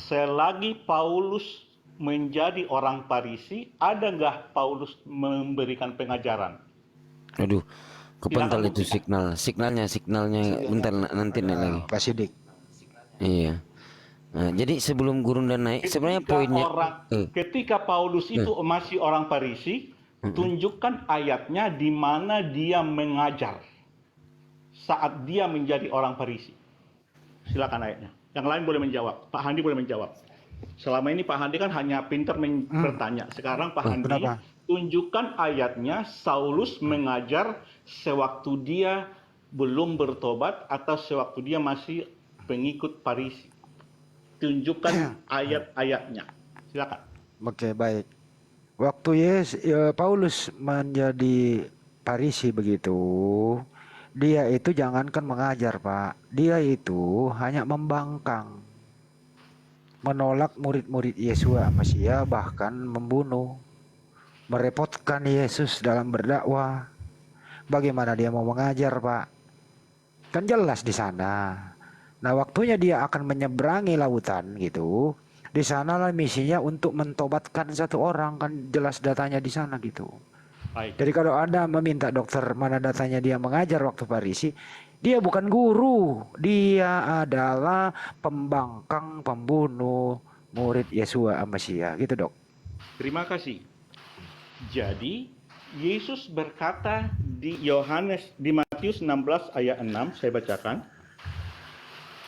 Selagi Paulus menjadi orang Farisi, ada nggak Paulus memberikan pengajaran? Aduh, kepental Silakan itu buktikan. signalnya bentar nanti naik lagi. Pak Sidik. Iya. Nah, jadi sebelum gurunda naik sebenarnya poinnya Ketika Paulus itu masih orang Farisi, tunjukkan ayatnya di mana dia mengajar saat dia menjadi orang Farisi. Silakan ayatnya. Yang lain boleh menjawab. Pak Handi boleh menjawab. Selama ini Pak Handi kan hanya pintar bertanya. Sekarang Pak Handi Kenapa? tunjukkan ayatnya Saulus mengajar sewaktu dia belum bertobat atau sewaktu dia masih pengikut Farisi. Tunjukkan ayat-ayatnya. Silakan. Oke, baik. Waktu Paulus menjadi Farisi begitu, dia itu jangankan mengajar, Pak. Dia itu hanya membangkang. Menolak murid-murid Yesus Mesias, bahkan membunuh. Merepotkan Yesus dalam berdakwah. Bagaimana dia mau mengajar, Pak? Kan jelas di sana. Nah, waktunya dia akan menyeberangi lautan gitu. Di sanalah misinya untuk mentobatkan satu orang, kan jelas datanya di sana gitu. Baik. Jadi kalau Anda meminta dokter mana datanya dia mengajar waktu Farisi, dia bukan guru, dia adalah pembangkang, pembunuh murid Yesus Mesias gitu, Dok. Terima kasih. Jadi Yesus berkata di Matius 16 ayat 6, saya bacakan.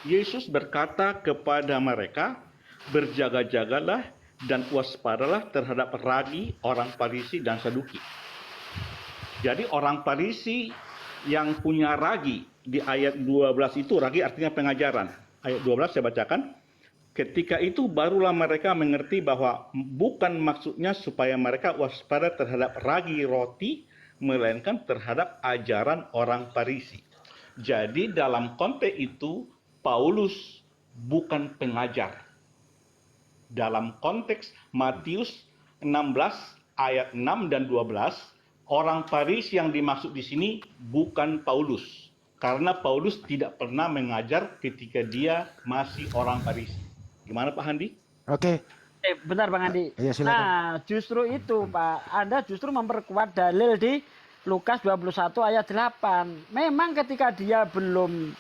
Yesus berkata kepada mereka, berjaga-jagalah dan waspadalah terhadap ragi orang Farisi dan Saduki. Jadi orang Farisi yang punya ragi di ayat 12 itu, ragi artinya pengajaran. Ayat 12 saya bacakan. Ketika itu barulah mereka mengerti bahwa bukan maksudnya supaya mereka waspada terhadap ragi roti, melainkan terhadap ajaran orang Farisi. Jadi dalam konteks itu Paulus bukan pengajar. Dalam konteks Matius 16 ayat 6 dan 12, orang Farisi yang dimaksud di sini bukan Paulus. Karena Paulus tidak pernah mengajar ketika dia masih orang Farisi. Gimana Pak Handi? Oke. Bentar Bang Andi. Iya, silakan. Nah, justru itu Pak, Anda justru memperkuat dalil di Lukas 21 ayat 8. Memang ketika dia belum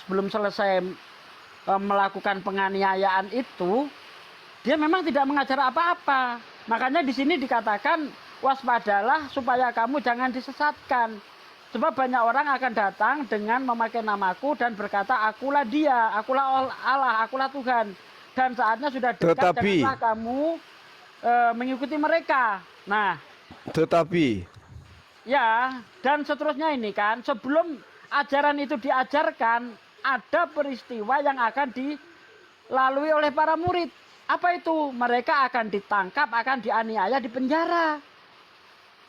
sebelum selesai melakukan penganiayaan itu, dia memang tidak mengajar apa-apa. Makanya di sini dikatakan waspadalah supaya kamu jangan disesatkan. Sebab banyak orang akan datang dengan memakai namaku dan berkata, akulah dia, akulah Allah, akulah Tuhan. Dan saatnya sudah dekat, janganlah kamu mengikuti mereka. Nah, tetapi ya, dan seterusnya ini kan, sebelum ajaran itu diajarkan, ada peristiwa yang akan dilalui oleh para murid. Apa itu? Mereka akan ditangkap, akan dianiaya, dipenjara.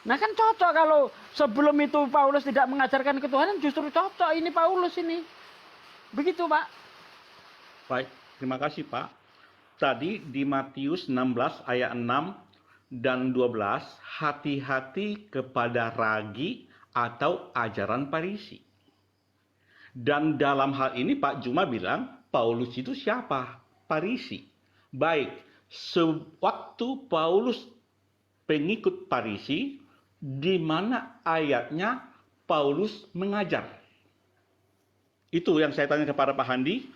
Nah kan cocok kalau sebelum itu Paulus tidak mengajarkan ketuhanan, justru cocok ini Paulus ini. Begitu Pak. Baik, terima kasih Pak. Tadi di Matius 16 ayat 6 dan 12, hati-hati kepada ragi atau ajaran Farisi. Dan dalam hal ini Pak Juma bilang, Paulus itu siapa? Farisi. Baik, sewaktu Paulus pengikut Farisi, di mana ayatnya Paulus mengajar? Itu yang saya tanya kepada Pak Handi.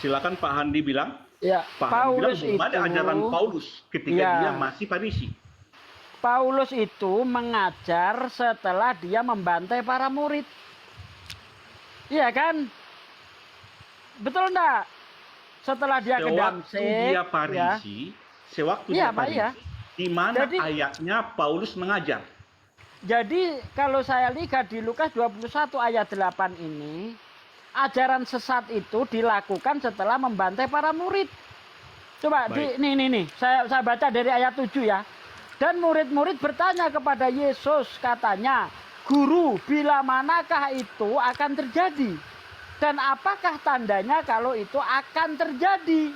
Silakan Pak Handi bilang. Ya, Pak Handi bilang Paulus belum ada itu ajaran Paulus ketika ya, dia masih Farisi. Paulus itu mengajar setelah dia membantai para murid. Iya kan? Betul enggak? Setelah dia ke Damsyik, Dia Farisi, sewaktu Iya, dia Pak, Farisi, iya. di mana Jadi- ayatnya Paulus mengajar? Jadi kalau saya lihat di Lukas 21 ayat 8 ini, ajaran sesat itu dilakukan setelah membantai para murid. Coba Baik. nih, saya baca dari ayat 7 ya. Dan murid-murid bertanya kepada Yesus, katanya, Guru, bila manakah itu akan terjadi? Dan apakah tandanya kalau itu akan terjadi?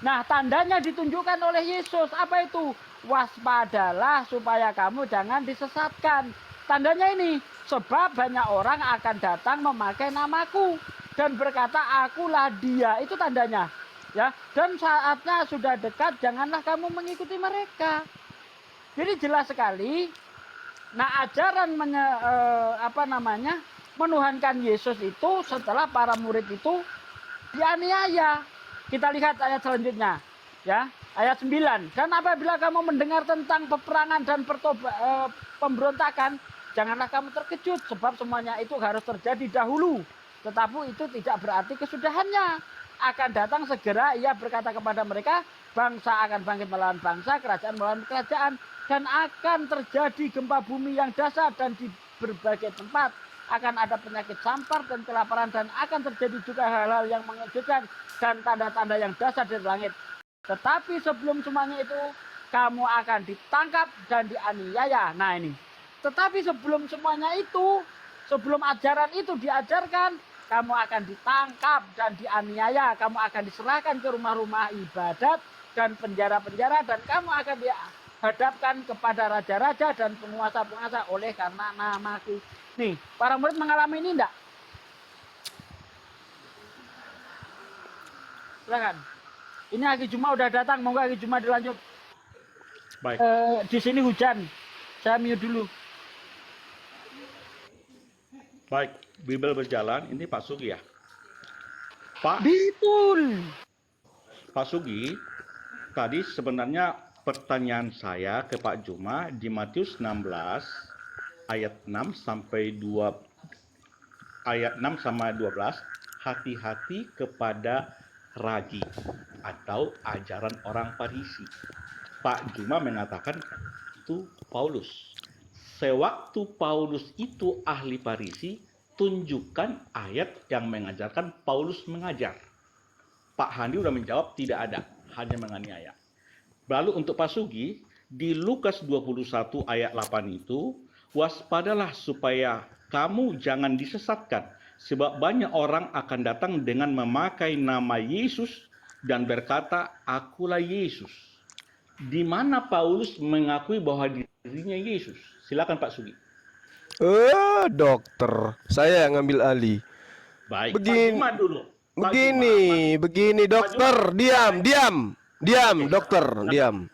Nah, tandanya ditunjukkan oleh Yesus. Apa itu? Waspadalah supaya kamu jangan disesatkan. Tandanya ini, sebab banyak orang akan datang memakai namaku dan berkata, akulah dia. Itu tandanya. Ya, dan saatnya sudah dekat, janganlah kamu mengikuti mereka. Jadi jelas sekali. Nah, ajaran menuhankan Yesus itu setelah para murid itu dianiaya. Kita lihat ayat selanjutnya, ya, ayat 9. Dan apabila kamu mendengar tentang peperangan dan pemberontakan, janganlah kamu terkejut, sebab semuanya itu harus terjadi dahulu. Tetapi itu tidak berarti kesudahannya. Akan datang segera, ia berkata kepada mereka, bangsa akan bangkit melawan bangsa, kerajaan melawan kerajaan, dan akan terjadi gempa bumi yang dahsyat, dan di berbagai tempat akan ada penyakit sampar dan kelaparan, dan akan terjadi juga hal-hal yang mengejutkan dan tanda-tanda yang dahsyat dari langit. Tetapi sebelum semuanya itu, kamu akan ditangkap dan dianiaya. Nah ini, tetapi sebelum semuanya itu, sebelum ajaran itu diajarkan, kamu akan ditangkap dan dianiaya, kamu akan diserahkan ke rumah-rumah ibadat dan penjara-penjara, dan kamu akan dihadapkan kepada raja-raja dan penguasa-penguasa oleh karena namaku. Nih, para murid mengalami ini enggak? Silakan. Ini Aki Juma udah datang, monggo Aki Juma dilanjut. Baik. Di sini hujan, saya mute dulu. Baik, Bible berjalan. Ini Pak Sugi ya. Pak Betul. Sugi, tadi sebenarnya pertanyaan saya ke Pak Juma di Matius 16 ayat 6 sampai 2 ayat 6 sama 12, hati-hati kepada ragi atau ajaran orang Farisi. Pak Juma mengatakan itu Paulus. Sewaktu Paulus itu ahli Farisi, tunjukkan ayat yang mengajarkan Paulus mengajar. Pak Handi udah menjawab tidak ada, hanya menganiaya. Lalu untuk Pak Sugi, di Lukas 21 ayat 8 itu, waspadalah supaya kamu jangan disesatkan, sebab banyak orang akan datang dengan memakai nama Yesus dan berkata, akulah Yesus. Di mana Paulus mengakui bahwa dirinya Yesus? Silakan Pak Sugi. Dokter, saya yang ngambil alih. Baik, Begini- Pak Juma dulu. Pak Begini dokter, diam, dokter, diam.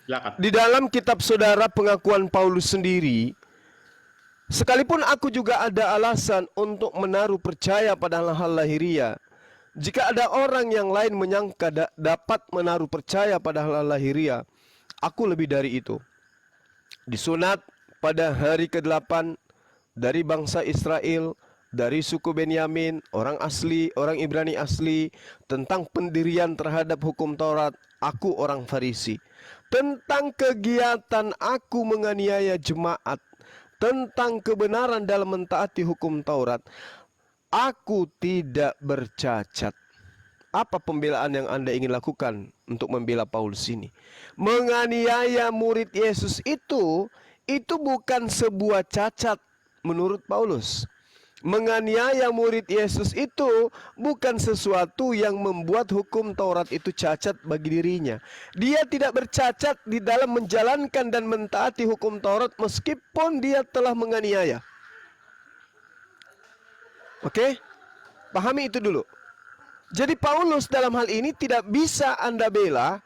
Silakan. Di dalam kitab saudara pengakuan Paulus sendiri, sekalipun aku juga ada alasan untuk menaruh percaya pada hal lahiriah. Jika ada orang yang lain menyangka dapat menaruh percaya pada hal lahiriah, aku lebih dari itu. Disunat pada hari ke-8 dari bangsa Israel, dari suku Benyamin, orang asli, orang Ibrani asli, tentang pendirian terhadap hukum Taurat, aku orang Farisi. Tentang kegiatan aku menganiaya jemaat, tentang kebenaran dalam mentaati hukum Taurat, Aku tidak bercacat. Apa pembelaan yang Anda ingin lakukan untuk membela Paulus ini? Menganiaya murid Yesus itu bukan sebuah cacat menurut Paulus. Menganiaya murid Yesus itu bukan sesuatu yang membuat hukum Taurat itu cacat bagi dirinya. Dia tidak bercacat di dalam menjalankan dan mentaati hukum Taurat meskipun dia telah menganiaya. Oke? Pahami itu dulu. Jadi Paulus dalam hal ini tidak bisa Anda bela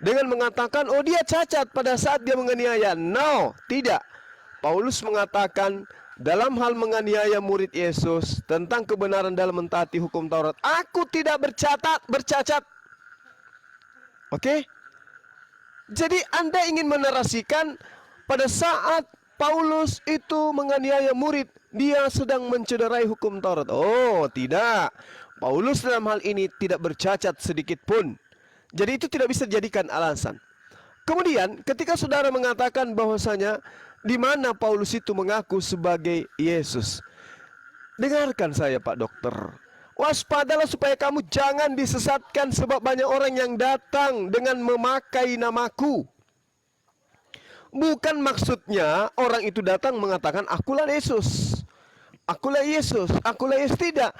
dengan mengatakan, oh dia cacat pada saat dia menganiaya. No, tidak. Paulus mengatakan dalam hal menganiaya murid Yesus tentang kebenaran dalam mentaati hukum Taurat, aku tidak bercacat. Oke? Jadi Anda ingin menarasikan pada saat Paulus itu menganiaya murid, dia sedang mencederai hukum Taurat. Oh, tidak. Paulus dalam hal ini tidak bercacat sedikit pun. Jadi itu tidak bisa dijadikan alasan. Kemudian ketika saudara mengatakan bahwasanya di mana Paulus itu mengaku sebagai Yesus. Dengarkan saya Pak Dokter. Waspadalah supaya kamu jangan disesatkan sebab banyak orang yang datang dengan memakai namaku. Bukan maksudnya orang itu datang mengatakan akulah Yesus. Akulah Yesus, akulah Yesus. Tidak.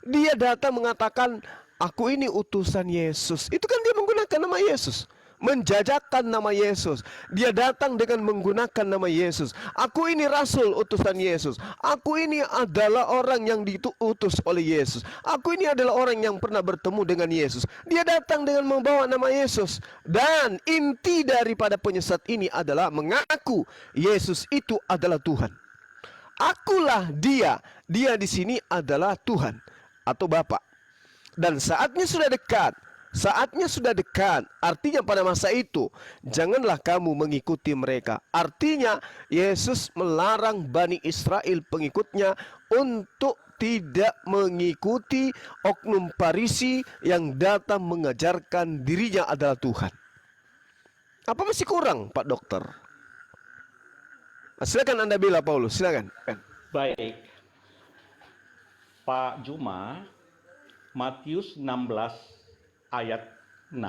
Dia datang mengatakan aku ini utusan Yesus. Itu kan dia menggunakan nama Yesus. Menjajakan nama Yesus. Dia datang dengan menggunakan nama Yesus. Aku ini rasul utusan Yesus. Aku ini adalah orang yang diutus oleh Yesus. Aku ini adalah orang yang pernah bertemu dengan Yesus. Dia datang dengan membawa nama Yesus. Dan inti daripada penyesat ini adalah mengaku Yesus itu adalah Tuhan. Akulah dia. Dia di sini adalah Tuhan atau Bapa. Dan saatnya sudah dekat. Saatnya sudah dekat. Artinya pada masa itu janganlah kamu mengikuti mereka. Artinya Yesus melarang Bani Israel pengikutnya untuk tidak mengikuti oknum Farisi yang datang mengajarkan dirinya adalah Tuhan. Apa masih kurang Pak Dokter? Silakan Anda bela Paulus, silakan. Baik. Pak Juma, Matius 16 ayat 6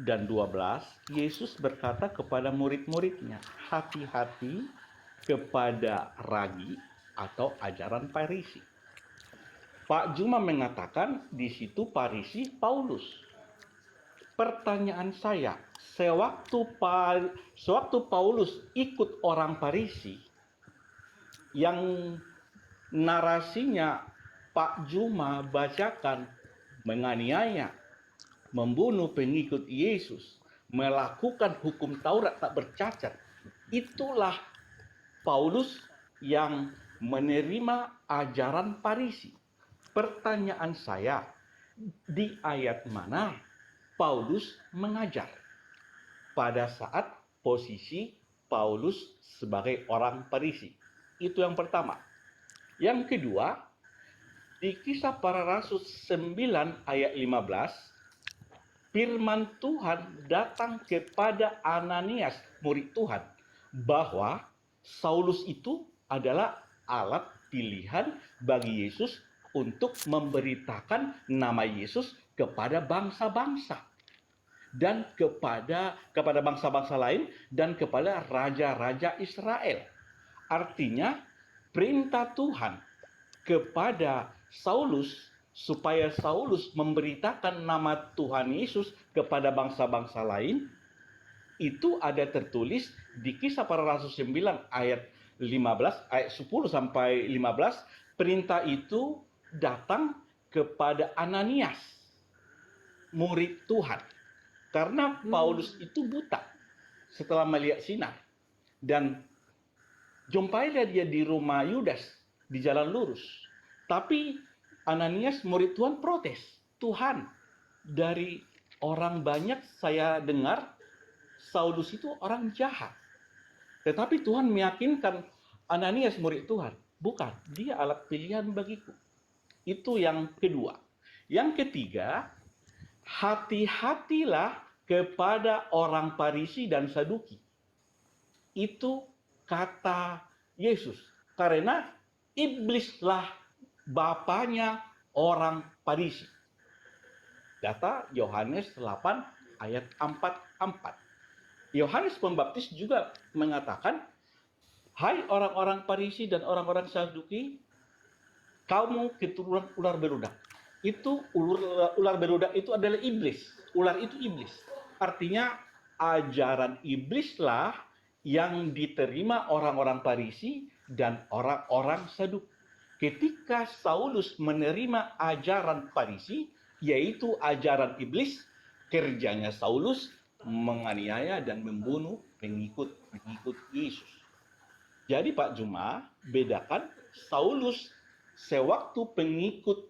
dan 12, Yesus berkata kepada murid-muridnya, hati-hati kepada ragi atau ajaran Farisi. Pak Juma mengatakan di situ Farisi Paulus. Pertanyaan saya, sewaktu Paulus ikut orang Farisi yang narasinya Pak Juma bacakan menganiaya, membunuh pengikut Yesus, melakukan hukum Taurat tak bercacat, itulah Paulus yang menerima ajaran Farisi. Pertanyaan saya, di ayat mana Paulus mengajar pada saat posisi Paulus sebagai orang Farisi? Itu yang pertama. Yang kedua, di Kisah Para Rasul 9 ayat 15, firman Tuhan datang kepada Ananias, murid Tuhan, bahwa Saulus itu adalah alat pilihan bagi Yesus untuk memberitakan nama Yesus kepada bangsa-bangsa dan kepada bangsa-bangsa lain dan kepada raja-raja Israel. Artinya perintah Tuhan kepada Saulus supaya Saulus memberitakan nama Tuhan Yesus kepada bangsa-bangsa lain itu ada tertulis di Kisah Para Rasul 9 ayat 15 ayat 10 sampai 15. Perintah itu datang kepada Ananias, murid Tuhan, karena Paulus itu buta setelah melihat sinar, dan jumpailah dia di rumah Yudas di jalan lurus. Tapi Ananias murid Tuhan protes, Tuhan, dari orang banyak saya dengar Saulus itu orang jahat, tetapi Tuhan meyakinkan Ananias murid Tuhan, bukan, dia alat pilihan bagiku. Itu yang kedua. Yang ketiga, hati-hatilah kepada orang Farisi dan Saduki. Itu kata Yesus. Karena iblislah bapanya orang Farisi. Data Yohanes 8 ayat 44. Yohanes Pembaptis juga mengatakan, hai orang-orang Farisi dan orang-orang Saduki, kamu keturunan ular beludak. Itu ular beludak itu adalah iblis. Ular itu iblis. Artinya ajaran iblislah yang diterima orang-orang Farisi dan orang-orang Saduki. Ketika Saulus menerima ajaran Farisi, yaitu ajaran iblis, kerjanya Saulus menganiaya dan membunuh pengikut-pengikut Yesus. Jadi Pak Juma, bedakan Saulus sewaktu pengikut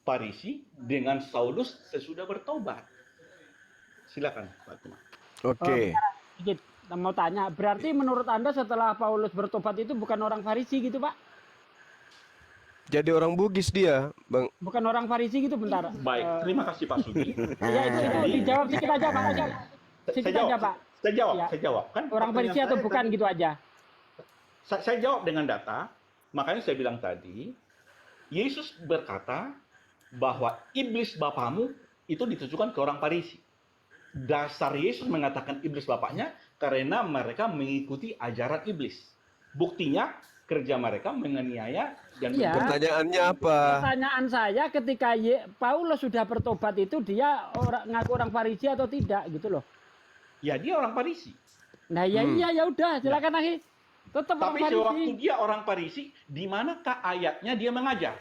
Farisi dengan Saulus sesudah bertobat. Silakan Pak Juma. Oke. Sedikit mau tanya, berarti menurut Anda setelah Paulus bertobat itu bukan orang Farisi gitu, Pak? Jadi orang Bugis dia, Bang. Bukan orang Farisi gitu, bentar. Baik, terima kasih Pak Sugi. Ya itu dijawab sedikit aja, Pak. Sedikit aja, Pak. Ya. Saya jawab. Kan Orang Farisi pertanyaan atau saya bukan tadi- gitu aja? Saya jawab dengan data. Makanya saya bilang tadi, Yesus berkata bahwa iblis bapamu itu ditujukan ke orang Farisi. Dasar Yesus mengatakan iblis bapaknya karena mereka mengikuti ajaran iblis. Buktinya kerja mereka menganiaya dan Iya. Pertanyaannya apa? Pertanyaan saya ketika Paulus sudah bertobat itu dia ngaku orang Farisi atau tidak gitu loh. ya dia orang Farisi. Nah ya iya ya udah silakan lagi. Tetap orang Tapi Farisi. sewaktu dia orang Farisi, di manakah ayatnya dia mengajar?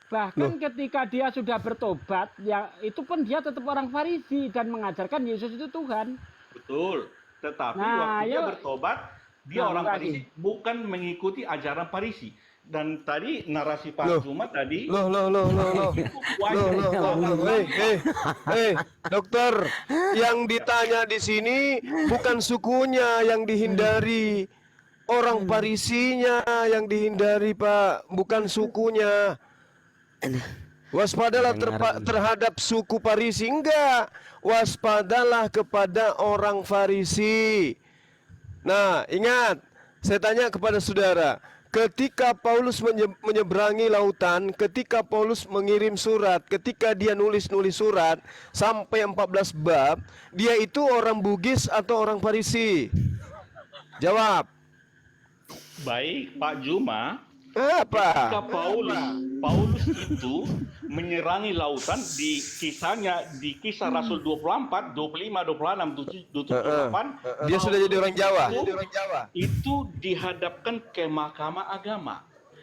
Bahkan ketika dia sudah bertobat, ya itu pun dia tetap orang Farisi dan mengajarkan Yesus itu Tuhan. Betul. Tetapi Nah, waktu dia ayo. bertobat, dia Nah, orang makanya. Farisi, bukan mengikuti ajaran Farisi. Dan tadi narasi Pak Loh. Juma tadi Loh. Dokter, yang ditanya di sini bukan sukunya yang dihindari, orang Farisinya yang dihindari, Pak, bukan sukunya. Waspadalah terhadap suku Farisi, enggak. Waspadalah kepada orang Farisi. Nah, ingat, saya tanya kepada saudara, ketika Paulus menyeberangi lautan, ketika Paulus mengirim surat, ketika dia nulis surat sampai 14 bab, dia itu orang Bugis atau orang Farisi? Jawab. baik Pak Juma, Apa? ketika Paulus itu menyerangi lautan di kisahnya, di kisah Rasul 24, 25, 26, 28, Dia sudah jadi orang Jawa. itu dihadapkan ke mahkamah agama.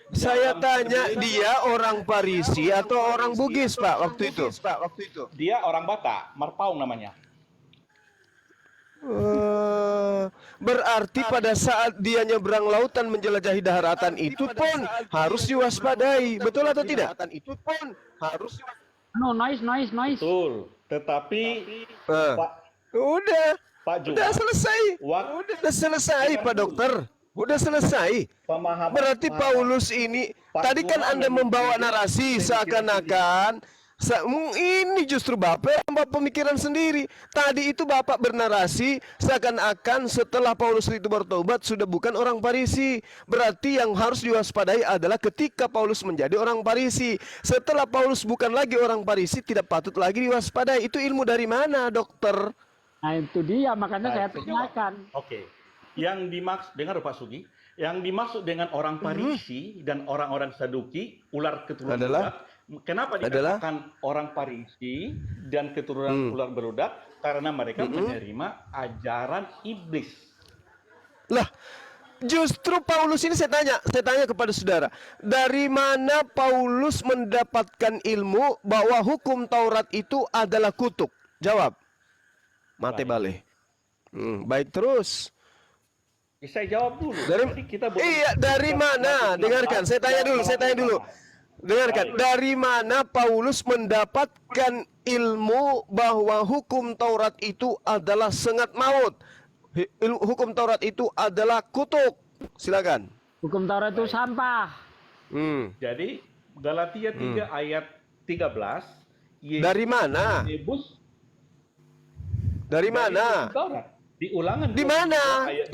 Saya Dalam tanya, perbuatan- dia orang Farisi atau orang Bugis, Pak, waktu itu? Dia orang Batak, Marpaung namanya. Berarti pada saat dia nyebrang lautan menjelajahi daratan itu pun harus diwaspadai, betul atau tidak? No noise. Betul. Tetapi Eh, Pak udah Juma, selesai, udah selesai, Pak Dokter, udah selesai. pemahaman Berarti Paulus ini, tadi kan Anda membawa narasi seakan-akan ini justru Bapak yang bawa pemikiran sendiri. Tadi itu Bapak bernarasi seakan-akan setelah Paulus itu bertobat sudah bukan orang Farisi. Berarti yang harus diwaspadai adalah ketika Paulus menjadi orang Farisi. Setelah Paulus bukan lagi orang Farisi, tidak patut lagi diwaspadai. Itu ilmu dari mana, Dokter? Nah itu dia makanya saya Baik, tanyakan. Oke. Yang dimaksud, dengar Pak Sugi, yang dimaksud dengan orang Farisi dan orang-orang Saduki, ular keturunan Adalah? beludak, kenapa dikatakan orang Farisi dan keturunan ular beludak? Karena mereka menerima ajaran iblis. Lah, justru Paulus ini saya tanya kepada saudara, dari mana Paulus mendapatkan ilmu bahwa hukum Taurat itu adalah kutuk? Jawab. Mate balik. Baik terus. Saya jawab dulu. Dari Jadi kita belum- iya, dari mana? Dengarkan, saya tanya dulu. Dengarkan, dari mana Paulus mendapatkan ilmu bahwa hukum Taurat itu adalah sengat maut? Hukum Taurat itu adalah kutuk. Silakan. Hukum Taurat itu sampah. Jadi Galatia 3 ayat 13. Yesus Dari mana? menebus Dari mana? hukum Taurat. Di Ulangan Di 22 mana? ayat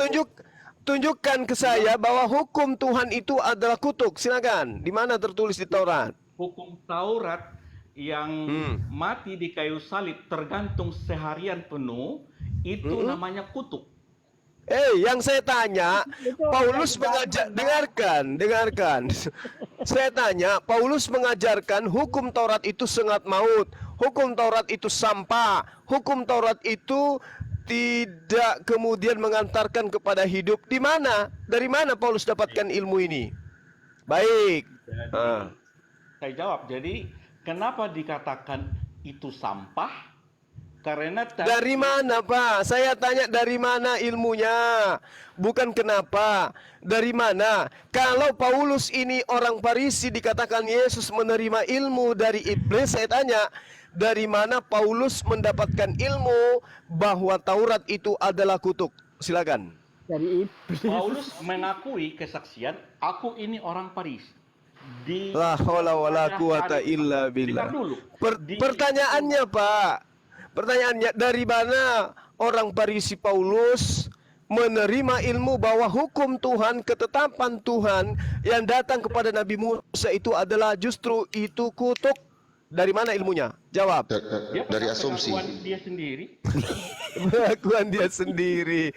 Tunjukkan ke saya bahwa hukum Tuhan itu adalah kutuk. Silakan. Di mana tertulis di Taurat? hukum Taurat yang mati di kayu salib tergantung seharian penuh, itu namanya kutuk. Yang saya tanya, Paulus dengarkan. Saya tanya, Paulus mengajarkan hukum Taurat itu sengat maut, hukum Taurat itu sampah, hukum Taurat itu tidak kemudian mengantarkan kepada hidup. Di mana? Dari mana Paulus dapatkan ilmu ini? Baik. Jadi, saya jawab, jadi kenapa dikatakan itu sampah? Karena Dari mana, Pak? Saya tanya dari mana ilmunya? Bukan kenapa. Dari mana? Kalau Paulus ini orang Farisi dikatakan Yesus menerima ilmu dari iblis, saya tanya, dari mana Paulus mendapatkan ilmu bahwa Taurat itu adalah kutuk? Silakan. Dari iblis. Paulus mengakui kesaksian, aku ini orang Farisi. La haula wala quwata illa billah. Pertanyaannya, Pak. Pertanyaannya, dari mana orang Farisi Paulus menerima ilmu bahwa hukum Tuhan, ketetapan Tuhan yang datang kepada Nabi Musa itu adalah justru itu kutuk? Dari mana ilmunya? Jawab. Dari asumsi. Pengakuan dia sendiri. Pengakuan dia sendiri.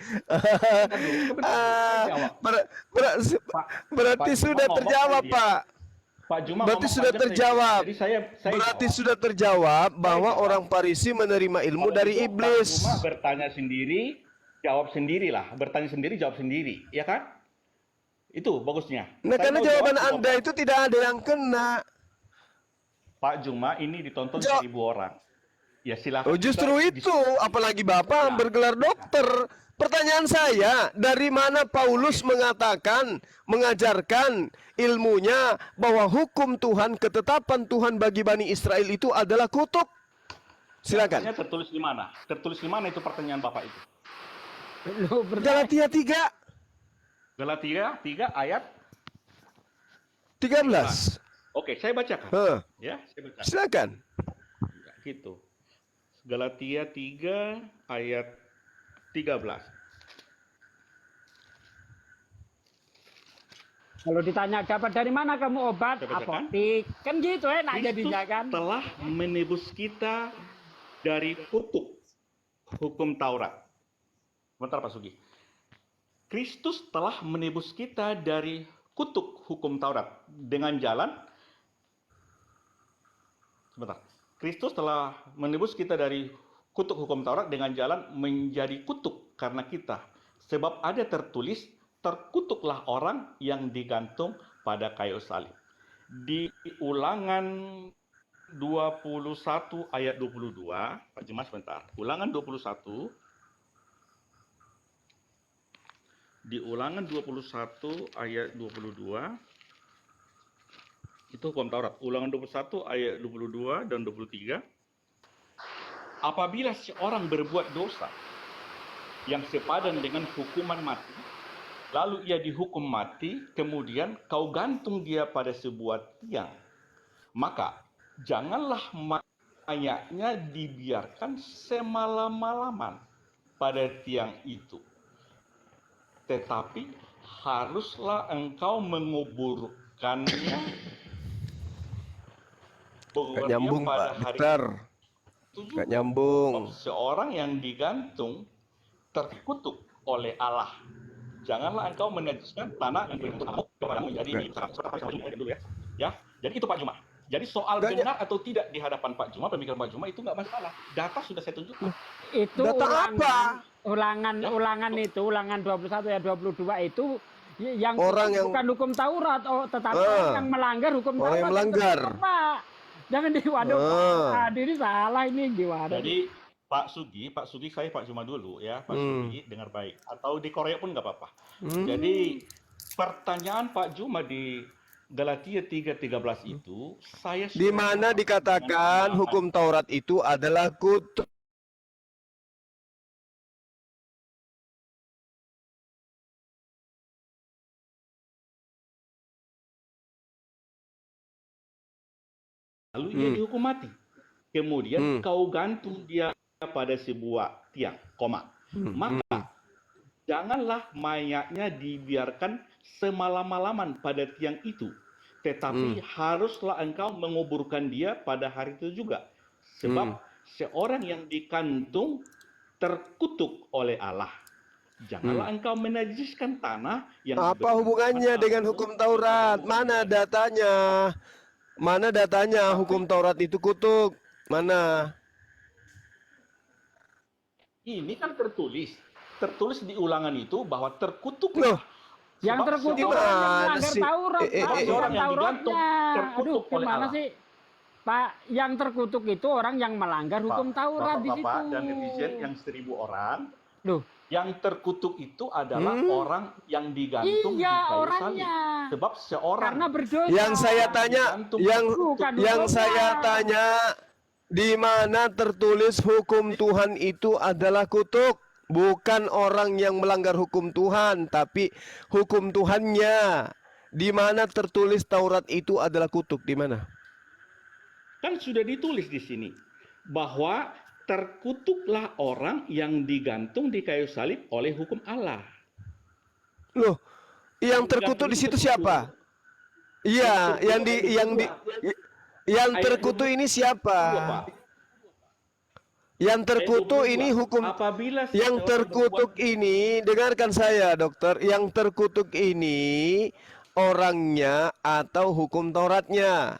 Berarti sudah terjawab, Pak. Pak Juma Berarti ngomong sudah panjang, terjawab. Jadi saya Berarti jawab. sudah terjawab bahwa orang Farisi menerima ilmu Kalau dari itu iblis. Pak Juma bertanya sendiri, jawab sendirilah. Bertanya sendiri, jawab sendiri, ya kan? Itu bagusnya. Nah, Saya karena mau jawaban jawab, Anda itu tidak ada yang kena. Pak Juma ini ditonton Jawab. 1000 orang. Ya silakan. Oh, justru kita itu, apalagi Bapak bergelar dokter. Pertanyaan saya, dari mana Paulus mengajarkan ilmunya bahwa hukum Tuhan, ketetapan Tuhan bagi Bani Israel itu adalah kutuk? Silakan. Tertulis di mana? Tertulis di mana itu pertanyaan Bapak itu? Galatia 3 Galatia 3 ayat 13. Oke, saya bacakan. Ya, saya bacakan. Silakan. Gitu. Galatia 3 ayat 13. Kalau ditanya dapat dari mana kamu obat? Saya bacakan. Apotik. Kan gitu nanya Kristus dia kan. telah menebus kita dari kutuk hukum Taurat. Bentar Pak Sugi. Kristus telah menebus kita dari kutuk hukum Taurat dengan jalan. Sebentar. Kristus telah menebus kita dari kutuk hukum Taurat dengan jalan menjadi kutuk karena kita. Sebab ada tertulis, terkutuklah orang yang digantung pada kayu salib. Di Ulangan 21 ayat 22, Pak Jemaat sebentar. Ulangan 21. Di Ulangan 21 ayat 22. Itu hukum Taurat. Ulangan 21 ayat 22 dan 23. Apabila seorang berbuat dosa yang sepadan dengan hukuman mati, lalu ia dihukum mati, kemudian kau gantung dia pada sebuah tiang, maka janganlah mayatnya dibiarkan semalam-malaman pada tiang itu. Tetapi haruslah engkau menguburkannya. Gak nyambung, Pak. Bentar. Gak nyambung. Seorang yang digantung terkutuk oleh Allah. Janganlah engkau menajiskan tanah yang berkutuk kepadamu. Jadi dulu ya. Ya, jadi itu Pak Juma. Jadi soal benar atau tidak di hadapan Pak Juma, pemikiran Pak Juma itu nggak masalah. Data sudah saya tunjukkan. Itu Data ulangan itu, ulangan 21 ya 22 itu yang Orang yang- bukan hukum Taurat, tetapi orang yang melanggar hukum Orang Taurat. yang melanggar. Itu, Pak. Jangan diwaduh. Ini salah ini gimana? Jadi Pak Sugi saya Pak Juma dulu ya, Pak Sugi dengar baik. Atau di Korea pun nggak apa-apa. Jadi pertanyaan Pak Juma di Galatia 3:13 itu, saya Di mana dikatakan hukum Taurat itu adalah kutuk? lalu ia dihukum mati. Kemudian kau gantung dia pada sebuah tiang, koma. Maka janganlah mayatnya dibiarkan semalam-malaman pada tiang itu. tetapi haruslah engkau menguburkan dia pada hari itu juga. Sebab seorang yang dikantung terkutuk oleh Allah. Janganlah engkau menajiskan tanah yang Apa hubungannya dengan hukum Taurat? Mana datanya? Mana datanya hukum Taurat itu kutuk? Mana? Ini kan tertulis di ulangan itu bahwa terkutuk. Loh, Yang Sebab terkutuk seorang- orang yang gimana melanggar sih? Taurat, Pak, seorang bukan yang digantung Tauratnya. terkutuk Aduh, oleh gimana Allah. sih? Pak, yang terkutuk itu orang yang melanggar hukum Taurat di situ. Bapak dan netizen yang 1000 orang, Loh, yang terkutuk itu adalah orang yang digantung di iya kayu orangnya. salib. Sebab seorang Karena berdosa. Yang saya tanya, Bukan yang hukumnya. saya tanya, di mana tertulis hukum Tuhan itu adalah kutuk? Bukan orang yang melanggar hukum Tuhan, tapi hukum Tuhannya. Di mana tertulis Taurat itu adalah kutuk? Di mana? kan sudah ditulis di sini bahwa terkutuklah orang yang digantung di kayu salib oleh hukum Allah. Loh, yang terkutuk di situ siapa? Iya, yang terkutuk ini siapa? Yang terkutuk ini hukum. Apabila Yang terkutuk ini, dengarkan saya, dokter. Yang terkutuk ini orangnya atau hukum Tauratnya?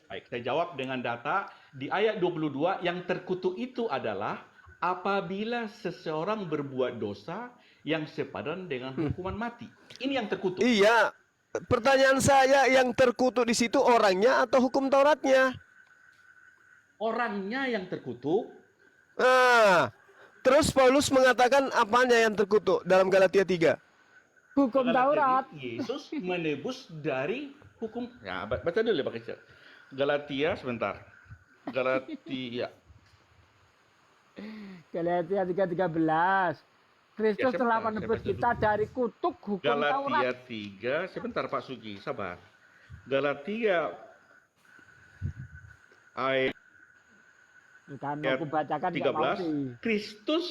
Baik, saya jawab dengan data di ayat 22, yang terkutuk itu adalah apabila seseorang berbuat dosa yang sepadan dengan hukuman mati. Ini yang terkutuk. Iya. Pertanyaan saya, yang terkutuk di situ orangnya atau hukum Tauratnya? Orangnya yang terkutuk. Nah, terus Paulus mengatakan apanya yang terkutuk dalam Galatia 3? Hukum Taurat. Yesus menebus dari hukum. Ya, baca dulu ya Pak Kecil. Galatia sebentar. Galatia. Galatia 3:13. Kristus Ya, telah sebentar, menebus saya baca kita dari kutuk hukum Galatia Taurat. 3, sebentar Pak Sugi, sabar. Galatia ayat Bukan mau aku bacakan nggak mau 13, sih. Kristus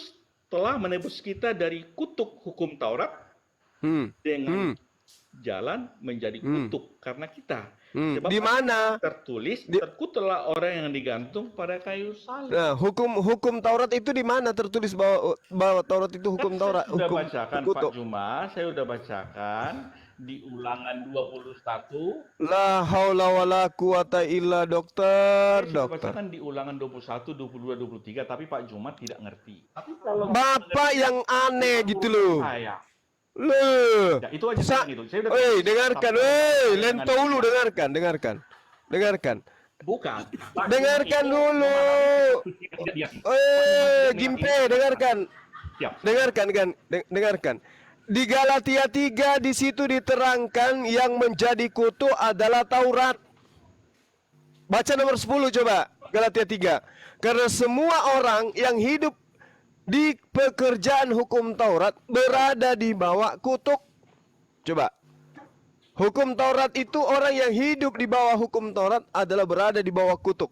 telah menebus kita dari kutuk hukum Taurat Hmm. dengan jalan menjadi kutuk karena kita. Sebab Di mana? tertulis, terkutuklah orang yang digantung pada kayu salib. Nah, hukum Taurat itu di mana tertulis bahwa Taurat itu hukum Taurat? Saya sudah Hukum bacakan terkutuk. Pak Juma, saya sudah bacakan di ulangan 21. La haula wala quwata illa dokter, Saya sudah dokter. bacakan di ulangan 21, 22, 23, tapi Pak Juma tidak ngerti. Tapi kalau Bapak yang aneh gitu loh. saya, Loh. ya, itu aja saya bilang itu. Saya udah Woi, dengarkan, woi, lento dulu, dengan- dengarkan. Bukan. Pak Dengarkan Juma itu dulu. tidak dia. Gimpe, dengarkan. Siap. Dengarkan. Di Galatia 3 di situ diterangkan yang menjadi kutuk adalah Taurat. Baca nomor 10 coba, Galatia 3. Karena semua orang yang hidup di pekerjaan hukum Taurat berada di bawah kutuk. Coba. Hukum Taurat itu orang yang hidup di bawah hukum Taurat adalah berada di bawah kutuk.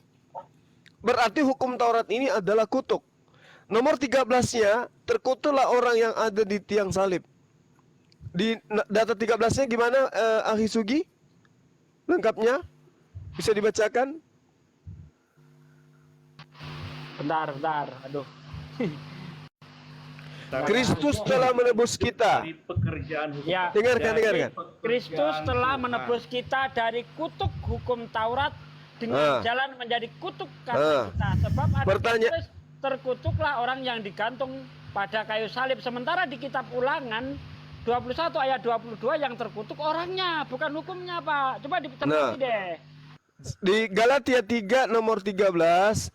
Berarti hukum Taurat ini adalah kutuk. Nomor 13-nya, terkutuklah orang yang ada di tiang salib. Di data 13-nya gimana, Ahli Sugi? Lengkapnya? Bisa dibacakan? Bentar. Aduh. Kristus telah menebus kita. Dari pekerjaan hukum. Ya. Dengarkan. Kristus telah menebus kita dari kutuk hukum Taurat dengan jalan menjadi kutuk karena kita. Sebab ada Pertanyaan- tertulis, terkutuklah orang yang digantung pada kayu salib. Sementara di kitab Ulangan 21 ayat 22 yang terkutuk orangnya, bukan hukumnya, Pak. Coba diteliti deh. Di Galatia 3 nomor 13,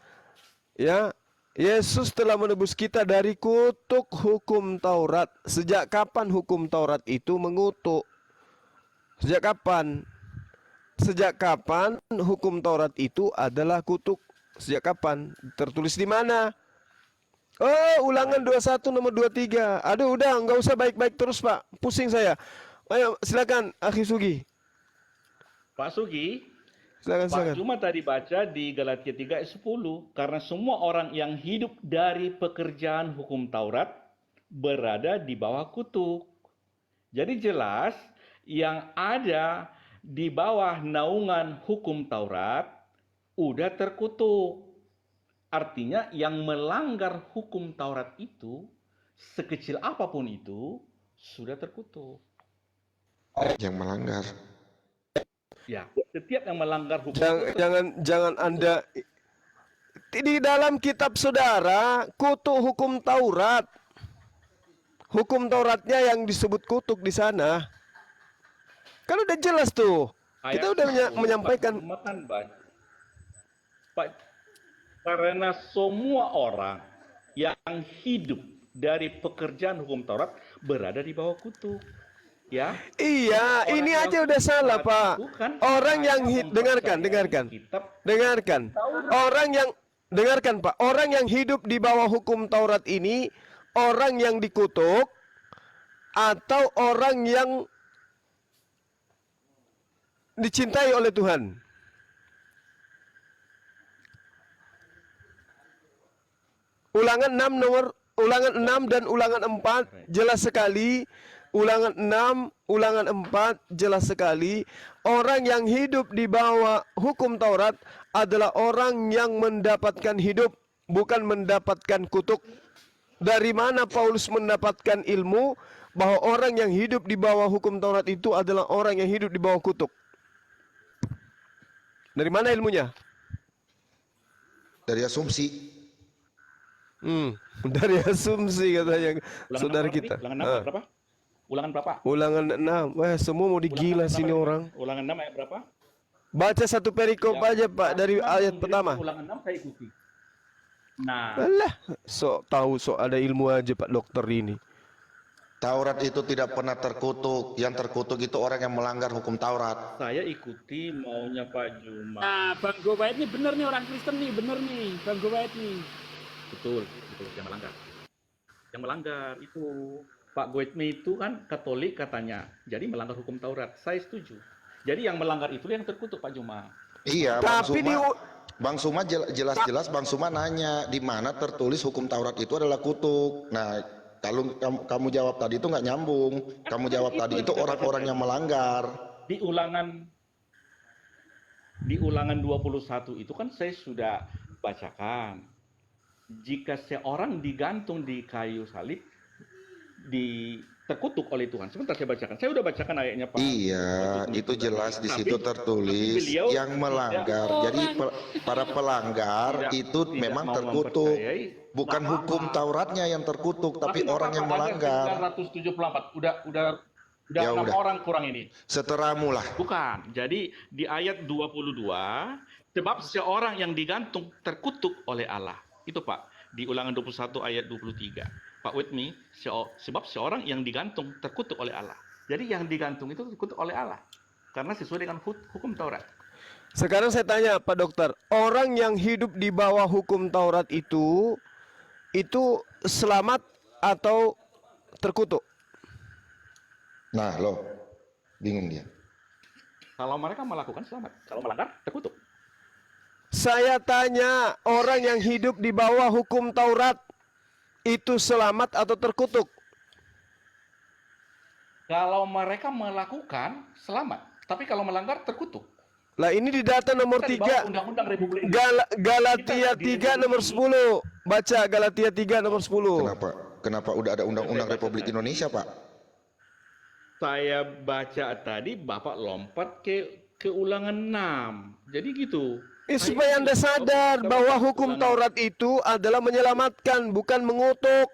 ya, Yesus telah menebus kita dari kutuk hukum Taurat. Sejak kapan hukum Taurat itu mengutuk? Sejak kapan? Sejak kapan hukum Taurat itu adalah kutuk? Sejak kapan? Tertulis di mana? Oh, Ulangan 21 nomor 23. Aduh, udah, nggak usah baik-baik terus, Pak. Pusing saya. Ayo, silakan, Akhi Sugi. Pak Sugi, Silakan. Pak Juma tadi baca di Galatia 3 ayat 10, karena semua orang yang hidup dari pekerjaan hukum Taurat berada di bawah kutuk. Jadi jelas yang ada di bawah naungan hukum Taurat udah terkutuk. Artinya yang melanggar hukum Taurat itu, sekecil apapun itu, sudah terkutuk. Yang melanggar. Ya, setiap yang melanggar hukum Jangan Anda di dalam kitab saudara kutuk hukum Taurat. Hukum Tauratnya yang disebut kutuk di sana. Kan udah jelas tuh. Kita udah menyampaikan. Pak, karena semua orang yang hidup dari pekerjaan hukum Taurat berada di bawah kutuk. Ya. Iya, ini aja udah salah, Pak. Orang yang dengarkan. Pak. Orang yang hidup di bawah hukum Taurat ini orang yang dikutuk atau orang yang dicintai oleh Tuhan. Ulangan 6 dan ulangan 4 jelas sekali. Ulangan 6, ulangan 4 jelas sekali. Orang yang hidup di bawah hukum Taurat adalah orang yang mendapatkan hidup, bukan mendapatkan kutuk. Dari mana Paulus mendapatkan ilmu bahwa orang yang hidup di bawah hukum Taurat itu adalah orang yang hidup di bawah kutuk? Dari mana ilmunya? Dari asumsi. Dari asumsi katanya saudara kita. Ulangan berapa? Ulangan berapa? Ulangan 6. Wah, semua mau digila sini orang. Ulangan 6 ayat berapa? Baca satu perikop aja, Pak, dari ayat pertama. Ulangan 6 saya ikuti. Nah, Alah, ada ilmu aja Pak dokter ini. Taurat itu tidak pernah terkutuk. Yang terkutuk itu orang yang melanggar hukum Taurat. saya ikuti maunya Pak Juma. Nah, Bang Gowait ini bener nih, orang Kristen nih, bener nih, Bang Gowait nih. Betul, yang melanggar. Yang melanggar itu Pak Goetme itu kan Katolik katanya, jadi melanggar hukum Taurat. Saya setuju. Jadi yang melanggar itu yang terkutuk Pak Juma. Iya, Tapi Bang Suma jelas-jelas Bang Suma nanya di mana tertulis hukum Taurat itu adalah kutuk. Nah, kalau kamu jawab tadi itu nggak nyambung. Kamu jawab tadi itu orang-orang yang melanggar. Di ulangan 21 itu kan saya sudah bacakan. Jika seorang digantung di kayu salib, terkutuk oleh Tuhan. Sebentar saya bacakan. Saya udah bacakan ayatnya Pak. Iya, itu jelas di situ tertulis yang melanggar. Jadi para pelanggar itu memang terkutuk. Bukan hukum Tauratnya yang terkutuk, tapi orang yang melanggar. 374. Udah Ya 6 udah. orang kurang ini. Seteramu lah. Bukan. Jadi di ayat 22, sebab seorang yang digantung terkutuk oleh Allah. Itu Pak, di ulangan 21 ayat 23. Pak with me, sebab seorang yang digantung terkutuk oleh Allah. Jadi yang digantung itu terkutuk oleh Allah. Karena sesuai dengan hukum Taurat. Sekarang saya tanya Pak dokter, orang yang hidup di bawah hukum Taurat itu selamat atau terkutuk? Nah, loh. Bingung dia. Kalau mereka melakukan selamat. Kalau melanggar, terkutuk. Saya tanya, orang yang hidup di bawah hukum Taurat itu selamat atau terkutuk? Kalau mereka melakukan, selamat. Tapi kalau melanggar, terkutuk. Lah ini di data nomor Kita di bawah 3. Undang-Undang Republik Galatia 3 nomor 10. Baca Galatia 3 nomor 10. Kenapa udah ada Undang-Undang Republik Indonesia, Pak? Saya baca tadi, Bapak lompat ke ulangan 6. Jadi gitu. Supaya Anda sadar bahwa hukum Taurat itu adalah menyelamatkan, bukan mengutuk.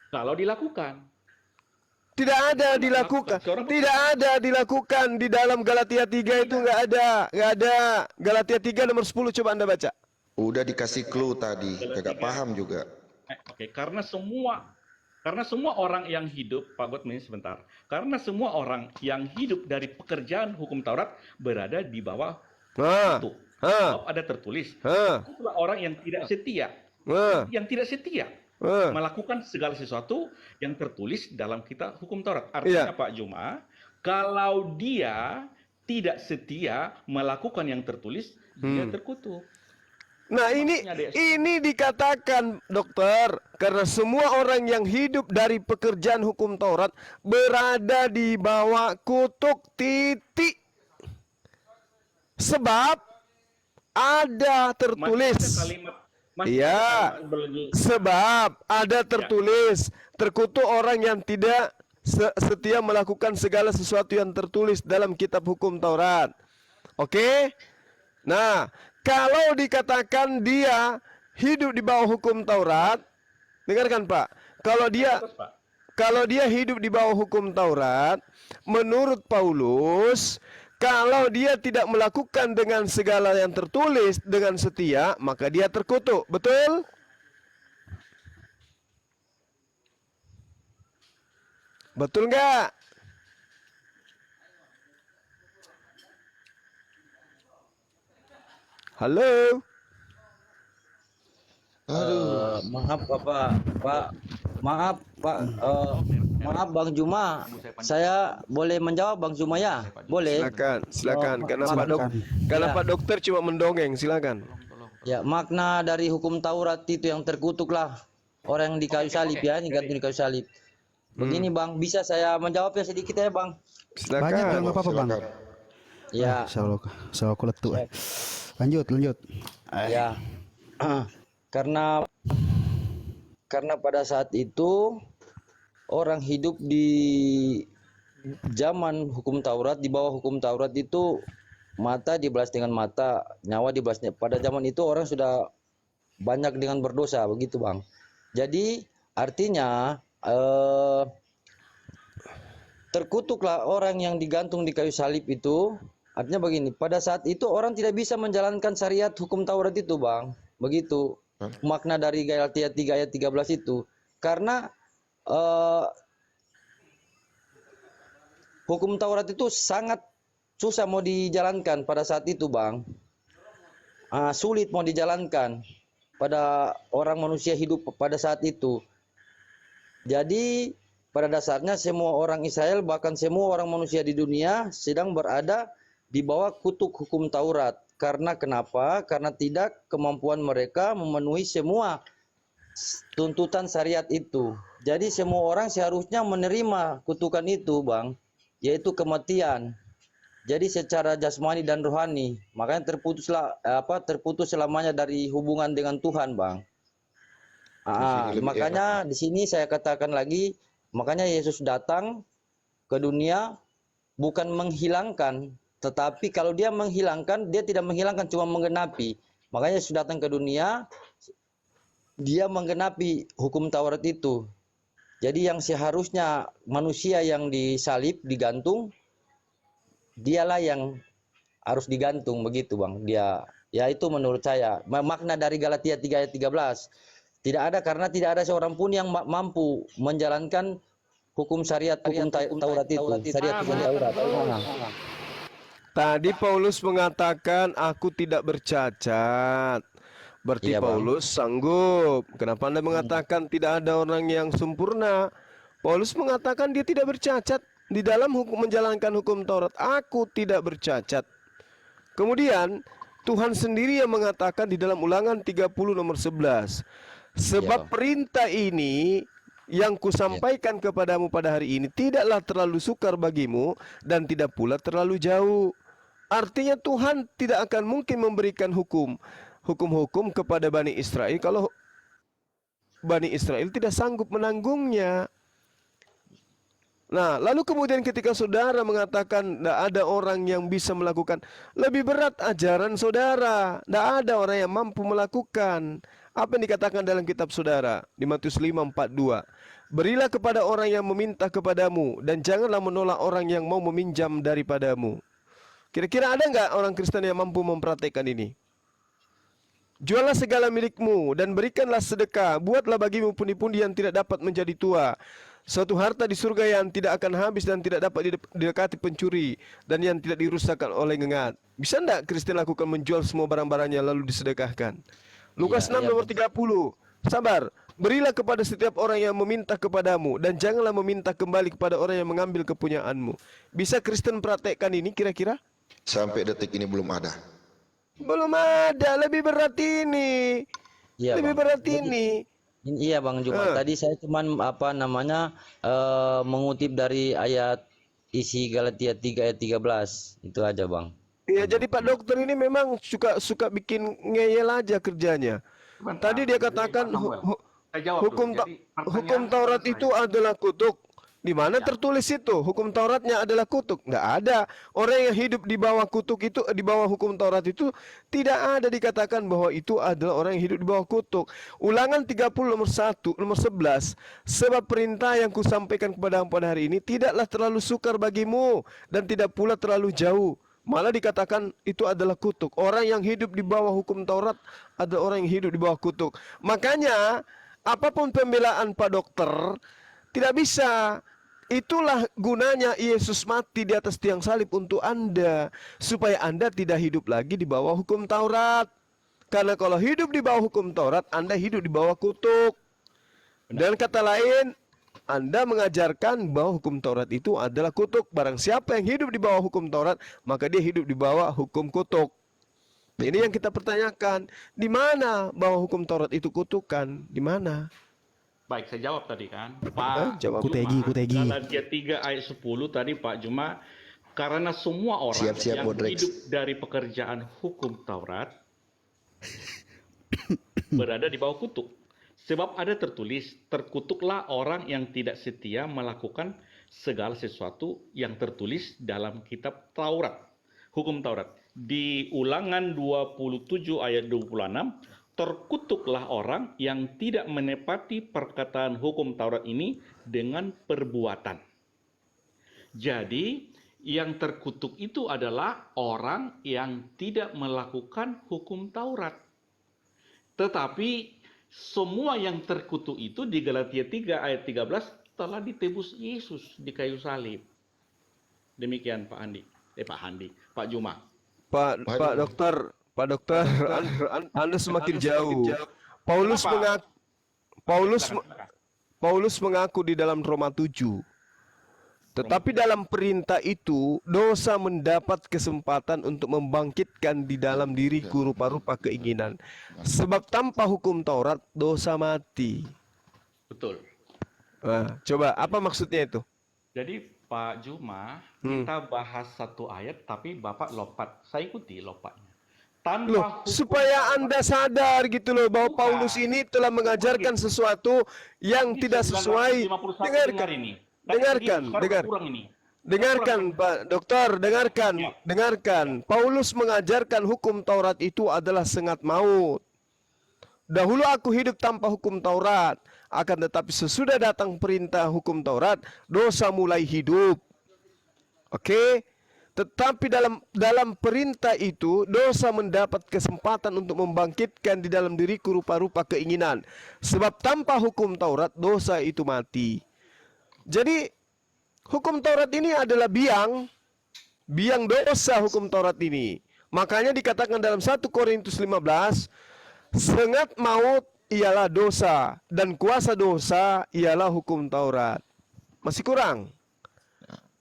Kalau dilakukan. Tidak ada dilakukan. Tidak ada dilakukan di dalam Galatia 3 itu nggak ada. Galatia 3 nomor 10 coba Anda baca. Udah dikasih clue tadi, kagak paham juga. Oke, karena semua orang yang hidup, Pak Godmin sebentar. Karena semua orang yang hidup dari pekerjaan hukum Taurat berada di bawah itu. Sebab ada tertulis. Itulah orang yang tidak setia. Yang tidak setia. Melakukan segala sesuatu yang tertulis dalam kitab hukum Taurat. Artinya Pak Juma, kalau dia tidak setia melakukan yang tertulis, dia terkutuk. Nah, ini dikatakan dokter karena semua orang yang hidup dari pekerjaan hukum Taurat berada di bawah kutuk titik. Sebab ada tertulis. Iya. Sebab ada tertulis, terkutuk orang yang tidak setia melakukan segala sesuatu yang tertulis dalam kitab hukum Taurat. Oke? Nah, kalau dikatakan dia hidup di bawah hukum Taurat, dengarkan Pak, kalau dia hidup di bawah hukum Taurat, menurut Paulus, kalau dia tidak melakukan dengan segala yang tertulis dengan setia, maka dia terkutuk. Betul? Betul nggak? Halo? Maaf Bang Juma, saya boleh menjawab Bang Juma ya? Boleh. Silakan. Karena Pak Dokter cuma mendongeng, silakan. Ya, makna dari hukum Taurat itu yang terkutuklah orang yang di kayu salib ya, yang gantung di kayu salib. Begini Bang, bisa saya menjawabnya sedikit ya Bang? Silakan. Banyak Bang, nggak apa-apa Bang. Ya. Saya aku letuk. Lanjut. Ya. Karena pada saat itu orang hidup di zaman hukum Taurat, di bawah hukum Taurat itu mata dibalas dengan mata, nyawa dibalas. Pada zaman itu orang sudah banyak dengan berdosa, begitu Bang. Jadi artinya terkutuklah orang yang digantung di kayu salib itu. Artinya begini, pada saat itu orang tidak bisa menjalankan syariat hukum Taurat itu Bang. Begitu makna dari Galatia 3 ayat 13 itu. Karena hukum Taurat itu sangat susah mau dijalankan pada saat itu Bang. Sulit mau dijalankan pada orang manusia hidup pada saat itu. Jadi pada dasarnya semua orang Israel, bahkan semua orang manusia di dunia sedang berada di bawah kutuk hukum Taurat. Karena kenapa? Karena tidak kemampuan mereka memenuhi semua tuntutan syariat itu. Jadi semua orang seharusnya menerima kutukan itu Bang, yaitu kematian. Jadi secara jasmani dan rohani, makanya terputus selamanya dari hubungan dengan Tuhan Bang. Makanya di sini saya katakan lagi, makanya Yesus datang ke dunia bukan menghilangkan, tetapi kalau dia menghilangkan, dia tidak menghilangkan, cuma menggenapi. Makanya Yesus datang ke dunia, dia menggenapi hukum Taurat itu. Jadi yang seharusnya manusia yang disalib, digantung, dialah yang harus digantung, begitu Bang. Dia, ya itu menurut saya makna dari Galatia 3 ayat 13. Tidak ada, karena tidak ada seorang pun yang mampu menjalankan hukum syariat hukum Taurat itu, syariat hukum Taurat. Tadi Paulus mengatakan aku tidak bercacat. Berarti Iya, Bang. Paulus sanggup. Kenapa Anda mengatakan tidak ada orang yang sempurna? Paulus mengatakan dia tidak bercacat di dalam menjalankan hukum Taurat. Aku tidak bercacat. Kemudian Tuhan sendiri yang mengatakan di dalam Ulangan 30 nomor 11. Sebab perintah ini yang kusampaikan kepadamu pada hari ini tidaklah terlalu sukar bagimu dan tidak pula terlalu jauh. Artinya Tuhan tidak akan mungkin memberikan hukum-hukum kepada Bani Israel kalau Bani Israel tidak sanggup menanggungnya. Nah, lalu kemudian ketika saudara mengatakan tidak ada orang yang bisa melakukan, lebih berat ajaran saudara. Tidak ada orang yang mampu melakukan. Apa yang dikatakan dalam kitab saudara di Matius 5:42. Berilah kepada orang yang meminta kepadamu dan janganlah menolak orang yang mau meminjam daripadamu. Kira-kira ada nggak orang Kristen yang mampu mempraktekkan ini? Juallah segala milikmu dan berikanlah sedekah. Buatlah bagimu pundi-pundi yang tidak dapat menjadi tua. Suatu harta di surga yang tidak akan habis dan tidak dapat didekati pencuri dan yang tidak dirusakkan oleh ngengat. Bisa enggak Kristen lakukan menjual semua barang-barangnya lalu disedekahkan? Lukas 6 nomor 30. Sabar, berilah kepada setiap orang yang meminta kepadamu dan janganlah meminta kembali kepada orang yang mengambil kepunyaanmu. Bisa Kristen praktekkan ini kira-kira? Sampai detik ini belum ada. Belum ada, lebih berat ini. Iya, Lebih Bang. berat Jadi ini. iya Bang Juma. Tadi saya cuman mengutip dari ayat isi Galatia 3 ayat 13. Itu aja, Bang. Iya, jadi Pak Dokter ini memang suka bikin ngeyel aja kerjanya. Tadi dia katakan Saya jawab dulu. Jadi hukum Taurat itu adalah kutuk. Di mana tertulis itu hukum Tauratnya adalah kutuk? Nggak ada. Orang yang hidup di bawah kutuk itu, di bawah hukum Taurat itu tidak ada dikatakan bahwa itu adalah orang yang hidup di bawah kutuk. Ulangan 30 nomor 1, nomor 11. Sebab perintah yang kusampaikan kepadamu pada hari ini tidaklah terlalu sukar bagimu dan tidak pula terlalu jauh. Malah dikatakan itu adalah kutuk. Orang yang hidup di bawah hukum Taurat adalah orang yang hidup di bawah kutuk. Makanya apapun pembelaan Pak Dokter tidak bisa. Itulah gunanya Yesus mati di atas tiang salib untuk Anda, supaya Anda tidak hidup lagi di bawah hukum Taurat. Karena kalau hidup di bawah hukum Taurat, Anda hidup di bawah kutuk. Dan kata lain, Anda mengajarkan bahwa hukum Taurat itu adalah kutuk. Barang siapa yang hidup di bawah hukum Taurat, maka dia hidup di bawah hukum kutuk. Ini yang kita pertanyakan. Di mana bahwa hukum Taurat itu kutukan? Di mana? baik, saya jawab tadi kan. Pak Jawab. Kutegi. Galatia 3 ayat 10 tadi Pak Juma, karena semua orang Siap-siap, yang Bodrex. hidup dari pekerjaan hukum Taurat berada di bawah kutuk. Sebab ada tertulis, terkutuklah orang yang tidak setia melakukan segala sesuatu yang tertulis dalam kitab Taurat, hukum Taurat. Di Ulangan 27 ayat 26, terkutuklah orang yang tidak menepati perkataan hukum Taurat ini dengan perbuatan. Jadi, yang terkutuk itu adalah orang yang tidak melakukan hukum Taurat. Tetapi semua yang terkutuk itu di Galatia 3 ayat 13 telah ditebus Yesus di kayu salib. Demikian Pak Juma. Pak Dokter, Anda semakin jauh. Paulus mengaku di dalam Roma 7. Tetapi dalam perintah itu, dosa mendapat kesempatan untuk membangkitkan di dalam diriku rupa-rupa keinginan. Sebab tanpa hukum Taurat, dosa mati. Betul. Nah, coba, apa maksudnya itu? Jadi Pak Juma, kita bahas satu ayat tapi Bapak lompat. Saya ikuti lompatnya. Tanpa hukum Supaya Anda sadar gitu loh bahwa Paulus ini telah mengajarkan sesuatu yang tidak sesuai. Dengarkan Pak Dokter, dengarkan. Paulus mengajarkan hukum Taurat itu adalah sengat maut. Dahulu aku hidup tanpa hukum Taurat, akan tetapi sesudah datang perintah hukum Taurat, dosa mulai hidup. Oke? Tetapi dalam perintah itu, dosa mendapat kesempatan untuk membangkitkan di dalam diriku rupa-rupa keinginan. Sebab tanpa hukum Taurat, dosa itu mati. Jadi, hukum Taurat ini adalah biang dosa hukum Taurat ini. Makanya dikatakan dalam 1 Korintus 15, sengat maut ialah dosa, dan kuasa dosa ialah hukum Taurat. Masih kurang?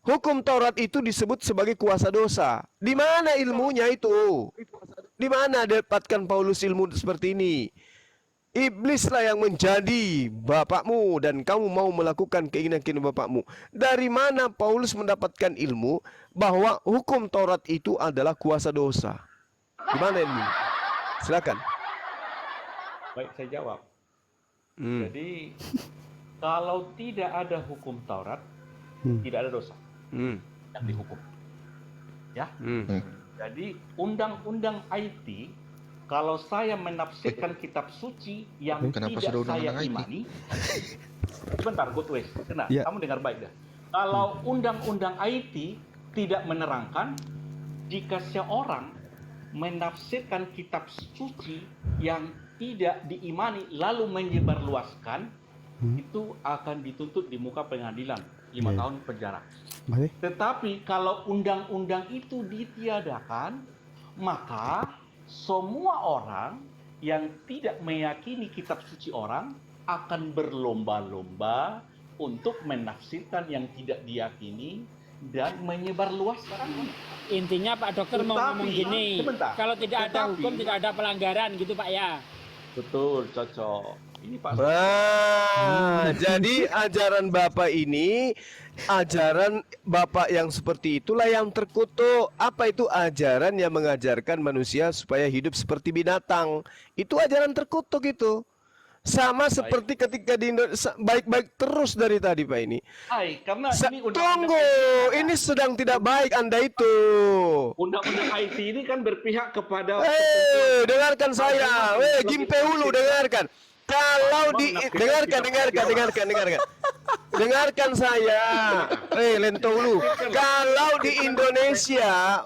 Hukum Taurat itu disebut sebagai kuasa dosa. Di mana ilmunya itu? Di mana dapatkan Paulus ilmu seperti ini? Iblislah yang menjadi bapakmu dan kamu mau melakukan keinginan-keinginan bapakmu. Dari mana Paulus mendapatkan ilmu bahwa hukum Taurat itu adalah kuasa dosa? Di mana ilmu? Silakan. Baik, saya jawab. Jadi, kalau tidak ada hukum Taurat, tidak ada dosa yang dihukum. Ya. Jadi, undang-undang IT, kalau saya menafsirkan kitab suci yang Kenapa tidak sudah saya undang-undang IT? imani, sebentar, good ways. Ya. Kamu dengar baik dah. Kalau undang-undang IT tidak menerangkan, jika seorang menafsirkan kitab suci yang tidak diimani lalu menyebarluaskan, itu akan dituntut di muka pengadilan 5 tahun penjara. Tetapi kalau undang-undang itu ditiadakan, maka semua orang yang tidak meyakini kitab suci orang akan berlomba-lomba untuk menafsirkan yang tidak diyakini dan menyebarluaskan. Intinya Pak Dokter mau ngomong gini, sebentar. kalau tidak ada hukum tidak ada pelanggaran gitu Pak ya. Betul, cocok. Ini Pak. Jadi ajaran Bapak ini, ajaran Bapak yang seperti itulah yang terkutuk. Apa itu ajaran yang mengajarkan manusia supaya hidup seperti binatang? Itu ajaran terkutuk itu. Sama seperti ketika di Indonesia, baik-baik terus dari tadi Pak ini. Karena ini Tunggu, ini sedang tidak baik Anda itu. undang-undang IT ini kan berpihak kepada Dengarkan saya. Gimpe Hulu, dengarkan. Kalau dengarkan saya. Lento Hulu. Kalau di Indonesia,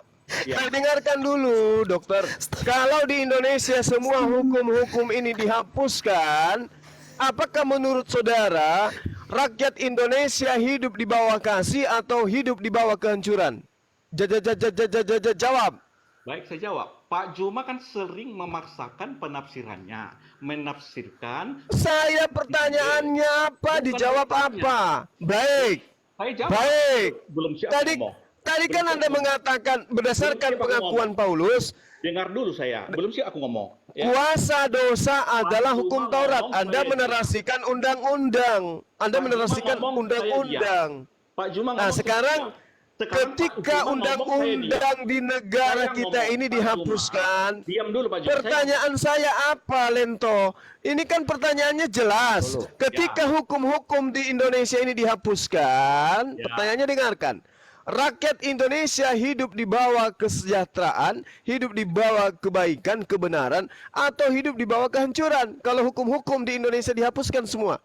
dengarkan dulu, dokter. Kalau di Indonesia semua hukum-hukum ini dihapuskan, apakah menurut saudara rakyat Indonesia hidup di bawah kasih atau hidup di bawah kehancuran? Jawab. Baik, saya jawab. Pak Juma kan sering memaksakan penafsirannya, menafsirkan. Saya pertanyaannya apa? Dijawab apa? Baik. Saya jawab. Baik. Belum siap ngomong. Tadi kan Anda mengatakan berdasarkan pengakuan Paulus, Dengar dulu saya, belum sih aku ngomong. Ya. kuasa dosa adalah hukum Taurat. Anda menarasikan undang-undang. Anda menarasikan undang-undang. Pak Juma Nah, ngomong sekarang Pak ketika Juma ngomong, saya undang-undang di negara Saya kita ngomong, ini Pak dihapuskan, Juma. Diam dulu Pak Juma. pertanyaan saya apa, Lento? Ini kan pertanyaannya jelas. Ketika hukum-hukum di Indonesia ini dihapuskan, pertanyaannya dengarkan. Rakyat Indonesia hidup di bawah kesejahteraan, hidup di bawah kebaikan, kebenaran, atau hidup di bawah kehancuran? Kalau hukum-hukum di Indonesia dihapuskan semua,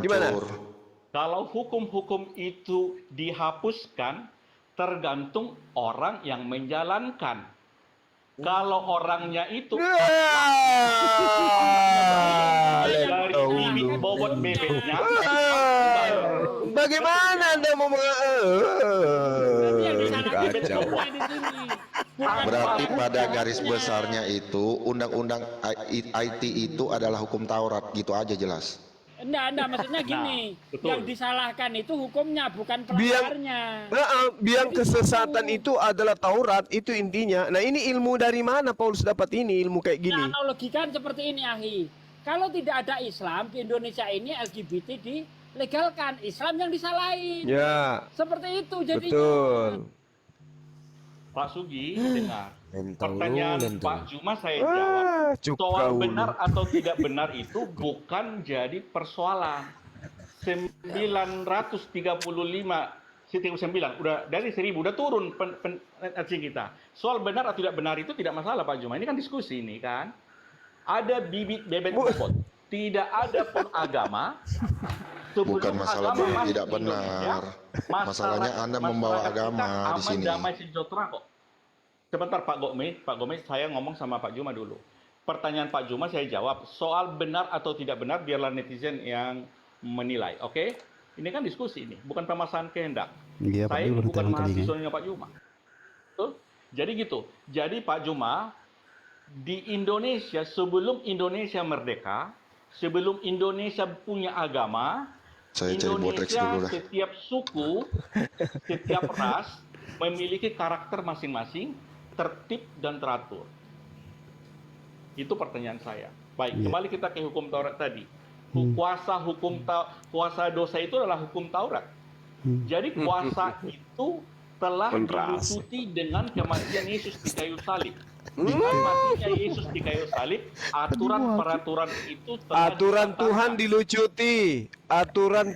gimana? Kalau hukum-hukum itu dihapuskan, tergantung orang yang menjalankan. Kalau orangnya itu dari bibit bobot bebeknya, bagaimana Anda mau kacau. Berarti pada garis besarnya itu undang-undang IT itu adalah hukum Taurat, gitu aja jelas. Enggak, maksudnya gini, betul. yang disalahkan itu hukumnya bukan pelanggarnya. Biang kesesatan itu adalah Taurat, itu intinya. Nah, ini ilmu dari mana Paulus dapat ini ilmu kayak gini? Analogikan seperti ini, Ahi. Kalau tidak ada Islam di Indonesia ini, LGBT dilegalkan, Islam yang disalahin. Ya. Seperti itu jadinya. Betul. Pak Sugi, dengar. Pertanyaan Pak Juma saya jawab. Soal benar atau tidak benar itu bukan jadi persoalan. 935 udah dari 1000 udah turun penetrasi kita. Soal benar atau tidak benar itu tidak masalah Pak Juma. Ini kan diskusi ini kan. Ada bibit bebek bobot. Tidak ada pun agama. Bukan masalah benar tidak benar. Masalahnya Anda membawa agama di sini. Damai sejahtera kok. Sebentar Pak Gomez, saya ngomong sama Pak Juma dulu. Pertanyaan Pak Juma saya jawab. Soal benar atau tidak benar biarlah netizen yang menilai, oke? Ini kan diskusi ini, bukan pemasaran kehendak. Iya, Saya ini bukan mahasiswanya Pak Juma. Betul? Jadi gitu. Jadi Pak Juma, di Indonesia sebelum Indonesia merdeka, sebelum Indonesia punya agama, Saya cari botreks dulu Indonesia dah. setiap suku, setiap ras memiliki karakter masing-masing, tertib dan teratur. Itu pertanyaan saya. Baik, kembali kita ke hukum Taurat tadi. Kuasa dosa itu adalah hukum Taurat. Jadi kuasa itu telah dilucuti dengan kematian Yesus di kayu salib. Dengan matinya Yesus di kayu salib, aturan-peraturan itu telah Aturan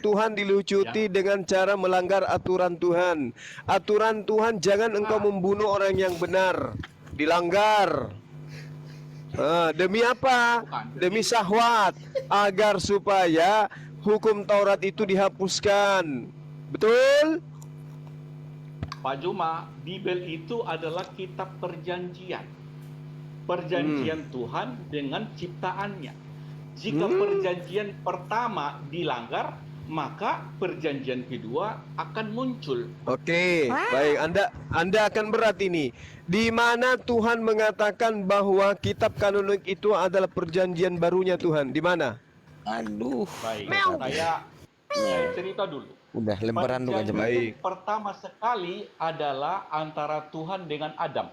Tuhan dilucuti dengan cara melanggar aturan Tuhan. Aturan Tuhan jangan engkau membunuh orang yang benar. Dilanggar. Demi apa? Demi syahwat, agar supaya hukum Taurat itu dihapuskan. Betul? Pak Juma, Bible itu adalah kitab perjanjian. Perjanjian Tuhan dengan ciptaannya. Jika perjanjian pertama dilanggar, maka perjanjian kedua akan muncul. Oke, baik. Anda akan berat ini. Di mana Tuhan mengatakan bahwa kitab kanonik itu adalah perjanjian barunya Tuhan? Di mana? Aduh. Baik, saya cerita dulu. Udah lemparan dulu aja, Pak. Perjanjian pertama sekali adalah antara Tuhan dengan Adam.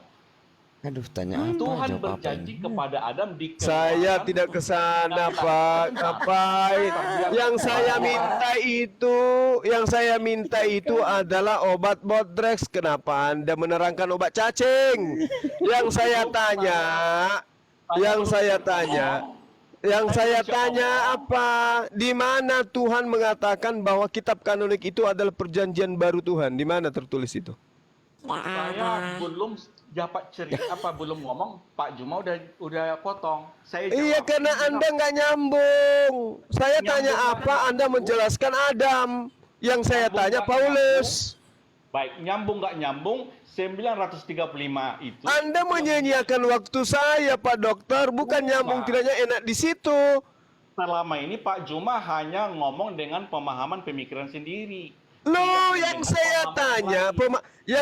Aduh, tanya apa? Tuhan Jawab apa berjanji ini? kepada Adam di Saya Keluaran tidak ke sana, Pak. Ngapain? Yang saya minta itu adalah obat Bodrex. Kenapa Anda menerangkan obat cacing? Yang saya tanya apa? Di mana Tuhan mengatakan bahwa kitab kanonik itu adalah perjanjian baru Tuhan? Di mana tertulis itu? Saya belum dapat cerita belum ngomong, Pak Juma udah potong. Saya Iya, jawab. karena Anda nggak nyambung. Saya tanya Nyambung apa, Anda menjelaskan Adam. Yang saya Nyambung tanya nggak Paulus. Baik, nyambung nggak nyambung 935 itu. Anda menyanyiakan waktu saya, Pak Dokter. Bukan nyambung tidaknya enak di situ. Selama ini Pak Juma hanya ngomong dengan pemahaman pemikiran sendiri. Loh, yang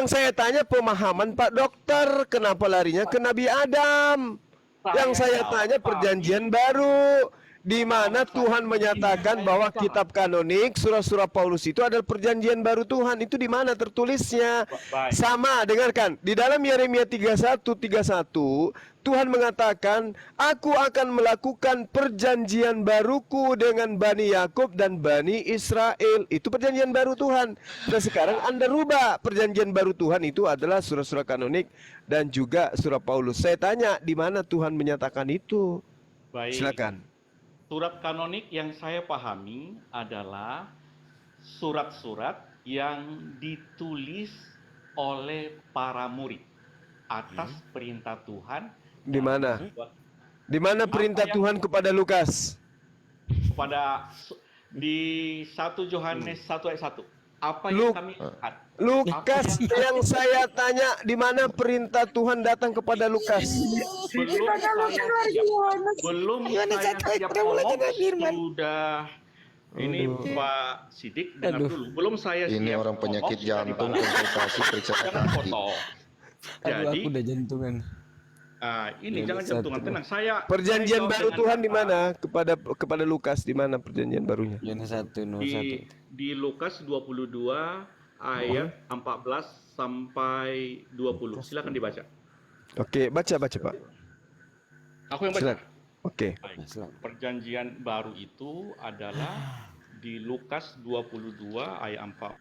saya tanya pemahaman Pak Dokter. Kenapa larinya ke Nabi Adam? Yang saya tanya perjanjian baru. Di mana Tuhan menyatakan bahwa kitab kanonik, surah-surah Paulus itu adalah perjanjian baru Tuhan. Itu di mana tertulisnya? Baik. Sama, dengarkan. Di dalam Yeremia 31:31, Tuhan mengatakan, aku akan melakukan perjanjian baruku dengan Bani Yakub dan Bani Israel. Itu perjanjian baru Tuhan. Dan sekarang Anda rubah. Perjanjian baru Tuhan itu adalah surah-surah kanonik dan juga surah Paulus. Saya tanya, di mana Tuhan menyatakan itu? Baik. Silakan. Surat kanonik yang saya pahami adalah surat-surat yang ditulis oleh para murid atas perintah Tuhan. Di mana? Di mana perintah Tuhan kepada Lukas? Di 1 Yohanes 1 ayat 1. Apa yang kami lihat? Lukas yang saya tanya, di mana perintah Tuhan datang kepada Lukas? Belum saya siap ngomong, sudah ini Pak Sidik dengar dulu. Belum saya siap Ini orang penyakit ngomong, jantung konsultasi periksa jangan kaki. potong. Aduh, Jadi aku udah jantungan. ini jangan jantungan, tenang. Perjanjian saya baru jawab Tuhan dengan di mana? Kepada Lukas di mana perjanjian barunya? Yohanes 1:1. di Lukas 22 ayat 14 sampai 20. Silakan dibaca. Oke, baca Pak. Aku yang baca. Silakan. Oke. Baik. Perjanjian baru itu adalah di Lukas 22 ayat 4.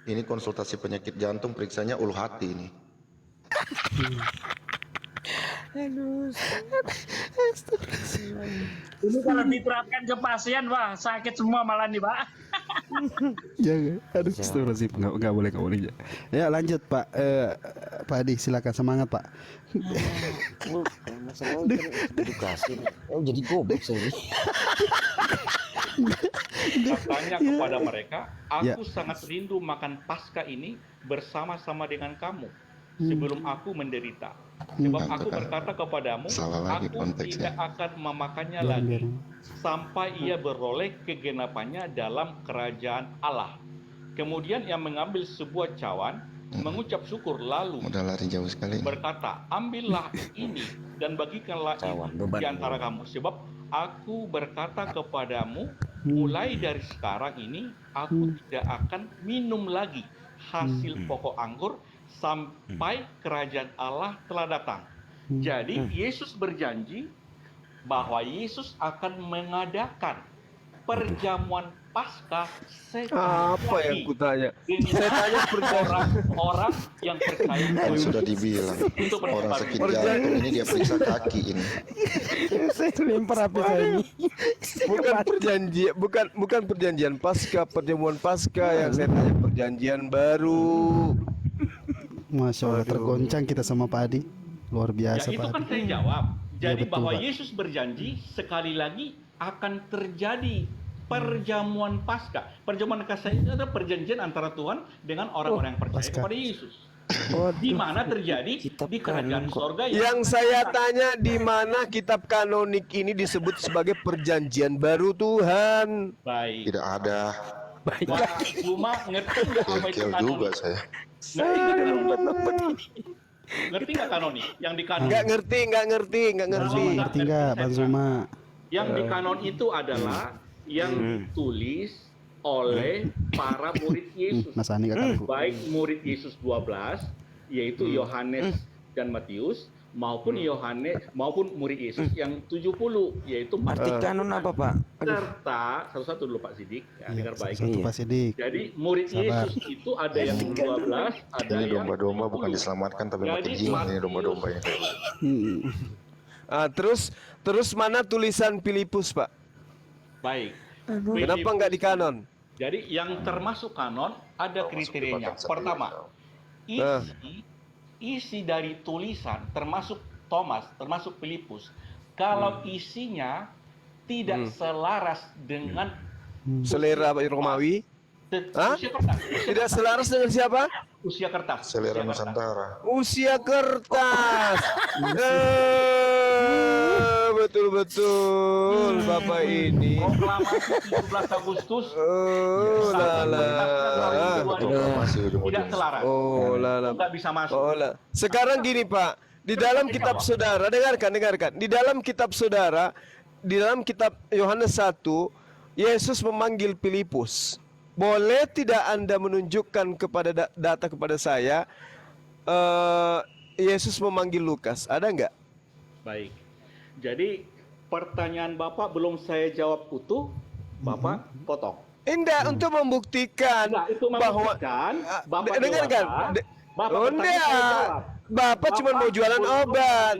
Ini konsultasi penyakit jantung, periksanya ulu hati ini. Ini kalau diterapkan ke pasien, wah sakit semua malah nih, Pak. Jangan. Aduh, astagfirullahaladzim. Nggak boleh. Ya, lanjut Pak. Pak Adi, silakan, semangat Pak. Masalah edukasi. Jadi goblok saya. Tanya kepada mereka, aku sangat rindu makan Paskah ini bersama-sama dengan kamu sebelum aku menderita. Sebab aku berkata kepadamu, aku tidak akan memakannya lagi sampai ia beroleh kegenapannya dalam kerajaan Allah. Kemudian ia mengambil sebuah cawan, mengucap syukur, lalu berkata, ambillah ini dan bagikanlah ini di antara kamu. Sebab aku berkata kepadamu, mulai dari sekarang ini aku tidak akan minum lagi hasil pokok anggur sampai kerajaan Allah telah datang. Jadi Yesus berjanji bahwa Yesus akan mengadakan perjamuan Paskah Apa yang kutanya? Saya tanya orang yang percaya. Kan sudah dibilang orang sakit jantung ini dia periksa kaki ini. Saya lempar api saya ini. Bukan perjanjian Paskah, perjamuan Paskah yang saya tanya perjanjian baru. Masya Allah, tergoncang kita sama Pak Adi. Luar biasa Ya, itu Pak kan Adi. saya jawab. Jadi betul, bahwa Pak. Yesus berjanji sekali lagi akan terjadi perjamuan Paskah. Perjamuan Paskah itu adalah perjanjian antara Tuhan dengan orang-orang yang percaya Paskah. kepada Yesus. Di mana terjadi di kerajaan sorga Yang saya tanya, di mana kitab kanonik ini disebut sebagai perjanjian baru Tuhan? baik. Tidak ada. Wah, cuma ngerti nggak apa itu Bengkel juga kanonik? saya. Ngerti nggak kanonik? Yang di kanon. Nggak ngerti. Ngerti nggak Bang Zuma? Yang di kanon itu adalah yang ditulis oleh para murid Yesus. Mas Ani kakakku. Baik murid Yesus 12 yaitu Yohanes dan Matius maupun murid Yesus yang 70 yaitu Arti kanon apa, Pak? serta satu-satu dulu Pak Sidik ya, dengar baik. Satu Pak Sidik. Jadi murid Sabar. Yesus itu ada yang 12, ada Ini yang domba-domba bukan 70. diselamatkan tapi Jadi, makin jiwa ini Matius- domba-domba ini. Terus mana tulisan Filipus, Pak? Baik. Kenapa nggak di kanon? Jadi yang termasuk kanon ada kriterianya. Pertama, isi dari tulisan termasuk Thomas, termasuk Filipus, kalau isinya tidak selaras dengan Selera Pak Romawi? Hah? usia kertas. Tidak selaras dengan siapa? Usia kertas. Selera Usia kertas. Nusantara. Usia kertas. Betul-betul Bapak ini. Proklamasi 17 Agustus Oh lala. Proklamasi tidak ujung-ujung. selaras. Oh lala. Nggak bisa masuk. Oh lah. Sekarang gini Pak, di dalam kitab saudara, dengarkan. Di dalam kitab saudara, di dalam kitab Yohanes 1, Yesus memanggil Filipus. Boleh tidak Anda menunjukkan kepada data kepada saya, Yesus memanggil Lukas? Ada nggak? Baik. Jadi pertanyaan Bapak belum saya jawab utuh, Bapak potong. Indah untuk membuktikan Nah, itu bahwa membuktikan Bapak dengarkan. jawab, Bapak Oh, bertanya, saya jawab. Bapak cuma mau jualan obat.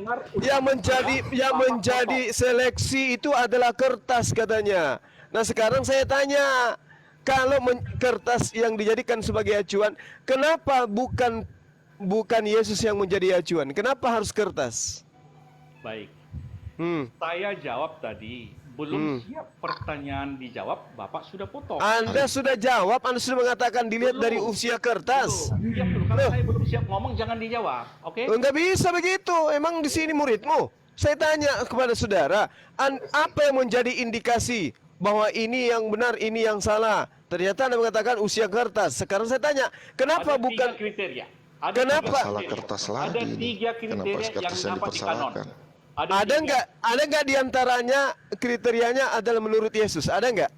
Yang menjadi seleksi itu adalah kertas katanya. Nah sekarang saya tanya, kalau kertas yang dijadikan sebagai acuan, kenapa bukan Yesus yang menjadi acuan? Kenapa harus kertas? Baik. Hmm. Saya jawab tadi, belum siap pertanyaan dijawab, Bapak sudah potong. Anda sudah jawab, Anda sudah mengatakan dilihat dari usia kertas. Siap dulu, kalau saya belum siap ngomong jangan dijawab, oke? Enggak bisa begitu. Emang di sini muridmu. Saya tanya kepada saudara, apa yang menjadi indikasi bahwa ini yang benar, ini yang salah? Ternyata Anda mengatakan usia kertas. Sekarang saya tanya, kenapa Ada bukan? 3 kriteria. Kenapa? Salah kertas lagi Ada ini. 3 kriteria Kenapa yang kertas yang dapat dikanon. dipersalahkan? Ada nggak diantaranya kriterianya adalah menurut Yesus? Ada nggak?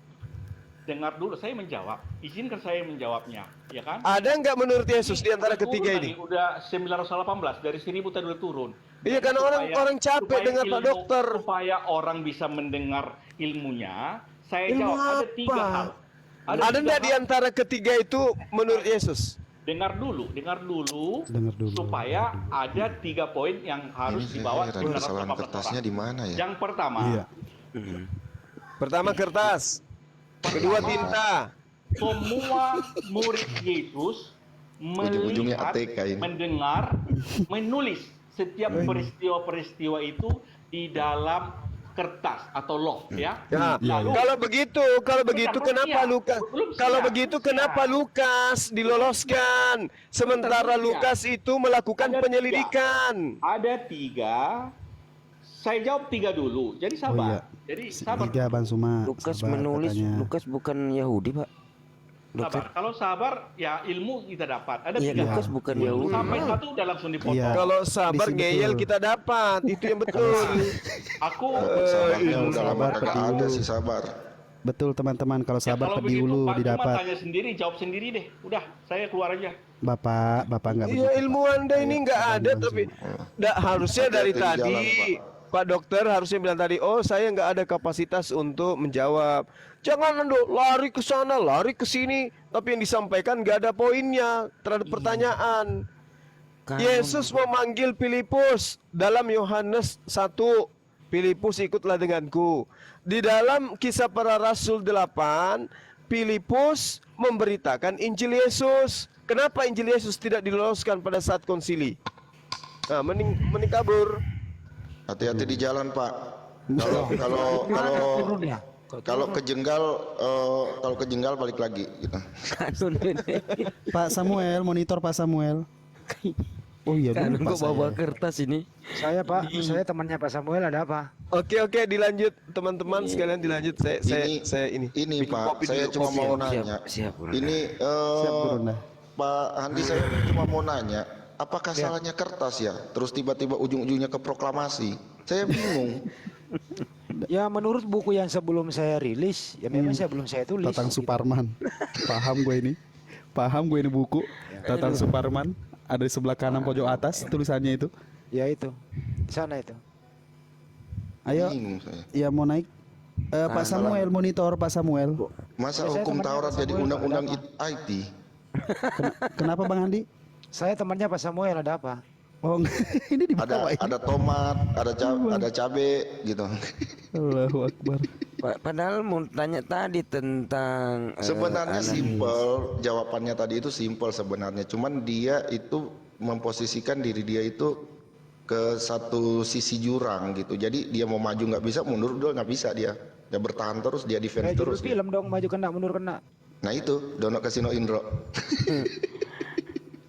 Dengar dulu, saya menjawab. Izinkan saya menjawabnya, ya kan? Ada nggak menurut Yesus di antara ketiga ini? Udah 918, dari 1000 tadi udah turun. Iya, karena orang capek supaya dengar Pak ilmu- Dokter. Supaya orang bisa mendengar ilmunya, saya Ilmu jawab ada apa? 3 hal. Ada tiga nggak di hal. antara ketiga itu menurut Yesus? Dengar dulu, Dengar dulu. supaya ada 3 poin yang harus Ini dibawa saya heran, kesalahan 918 kertasnya orang. di mana ya? Yang pertama, Iya. Pertama kertas, kedua tinta. semua murid Yesus Ujung-ujungnya melihat, ATK ini. mendengar, menulis setiap peristiwa-peristiwa itu di dalam kertas atau log, ya. Ya, Lalu, kalau begitu kenapa Lukas? Kalau begitu kenapa Lukas diloloskan sementara Lukas itu melakukan Ada penyelidikan? ada 3. Saya jawab 3 dulu. Jadi sabar. Jadi sabar. Tiga Bang Suma. Lukas sabar menulis, katanya. Lukas bukan Yahudi, Pak. Dokter. Sabar. Kalau sabar, ya ilmu kita dapat. Ada Iya, 3 Lukas hal. bukan Belum Yahudi. sampai 1 udah langsung dipotong. Iya. Kalau sabar Betul. ngeyel kita dapat, itu yang betul. Aku Sabarnya udah lama sabar, kagak peduli. ada sih sabar. Betul teman-teman, kalau ya, sabar kalau pedih begitu dulu Pak cuma didapat. tanya sendiri, jawab sendiri deh. Udah, saya keluar aja. Bapak nggak Iya, begitu. ilmu Anda ini nggak ada, tapi harusnya dari Hati-hati di tadi jalan, Pak Dokter harusnya bilang tadi, oh saya nggak ada kapasitas untuk menjawab. Jangan Anda lari ke sana, lari ke sini, tapi yang disampaikan nggak ada poinnya terhadap pertanyaan. Yesus memanggil Filipus dalam Yohanes 1. Filipus ikutlah denganku. Di dalam Kisah Para Rasul 8, Filipus memberitakan Injil Yesus. Kenapa Injil Yesus tidak diloloskan pada saat konsili? Nah, mending kabur. Hati-hati di jalan, Pak. Kalau kejenggal balik lagi gitu. Pak Samuel, monitor Pak Samuel. Oh iya, Kanon dulu Pak kok bawa saya. kertas ini. Saya Pak, saya temannya Pak Samuel, ada apa? Oke, dilanjut teman-teman sekalian dilanjut. Saya ini. Ini bikin Pak, kopi saya dulu, cuma kopi. mau nanya. Siap, Bro. Ini Siap, Bro. Pak Handi, saya cuma mau nanya, apakah salahnya kertas ya? Terus tiba-tiba ujung-ujungnya ke proklamasi. Saya bingung. Ya menurut buku yang sebelum saya rilis, ya memang sebelum saya tulis. Tatang Suparman. Paham gue ini. Paham gue ini buku. Tatang Suparman. Ada di sebelah kanan pojok atas tulisannya itu. Ya itu, di sana itu. Ayo, Bingung saya. ya mau naik. Pak Samuel, monitor Pak Samuel. Masa Ya, saya hukum temannya Taurat Pak jadi Samuel, undang-undang ada apa? IT? Kenapa Bang Andi? Saya temannya Pak Samuel, ada apa? Oh, ini di Ada bawah ini. ada tomat, ada cabe gitu. Allahu Akbar. Padahal mau tanya tadi tentang Sebenarnya anak- simpel, jawabannya tadi itu simpel sebenarnya. Cuman dia itu memposisikan diri dia itu ke satu sisi jurang gitu. Jadi dia mau maju nggak bisa, mundur dia nggak bisa dia. Dia bertahan terus, dia defense Kayak judul terus. Dia. film dong, maju kena, mundur kena. Nah itu, Dono Kasino Indro.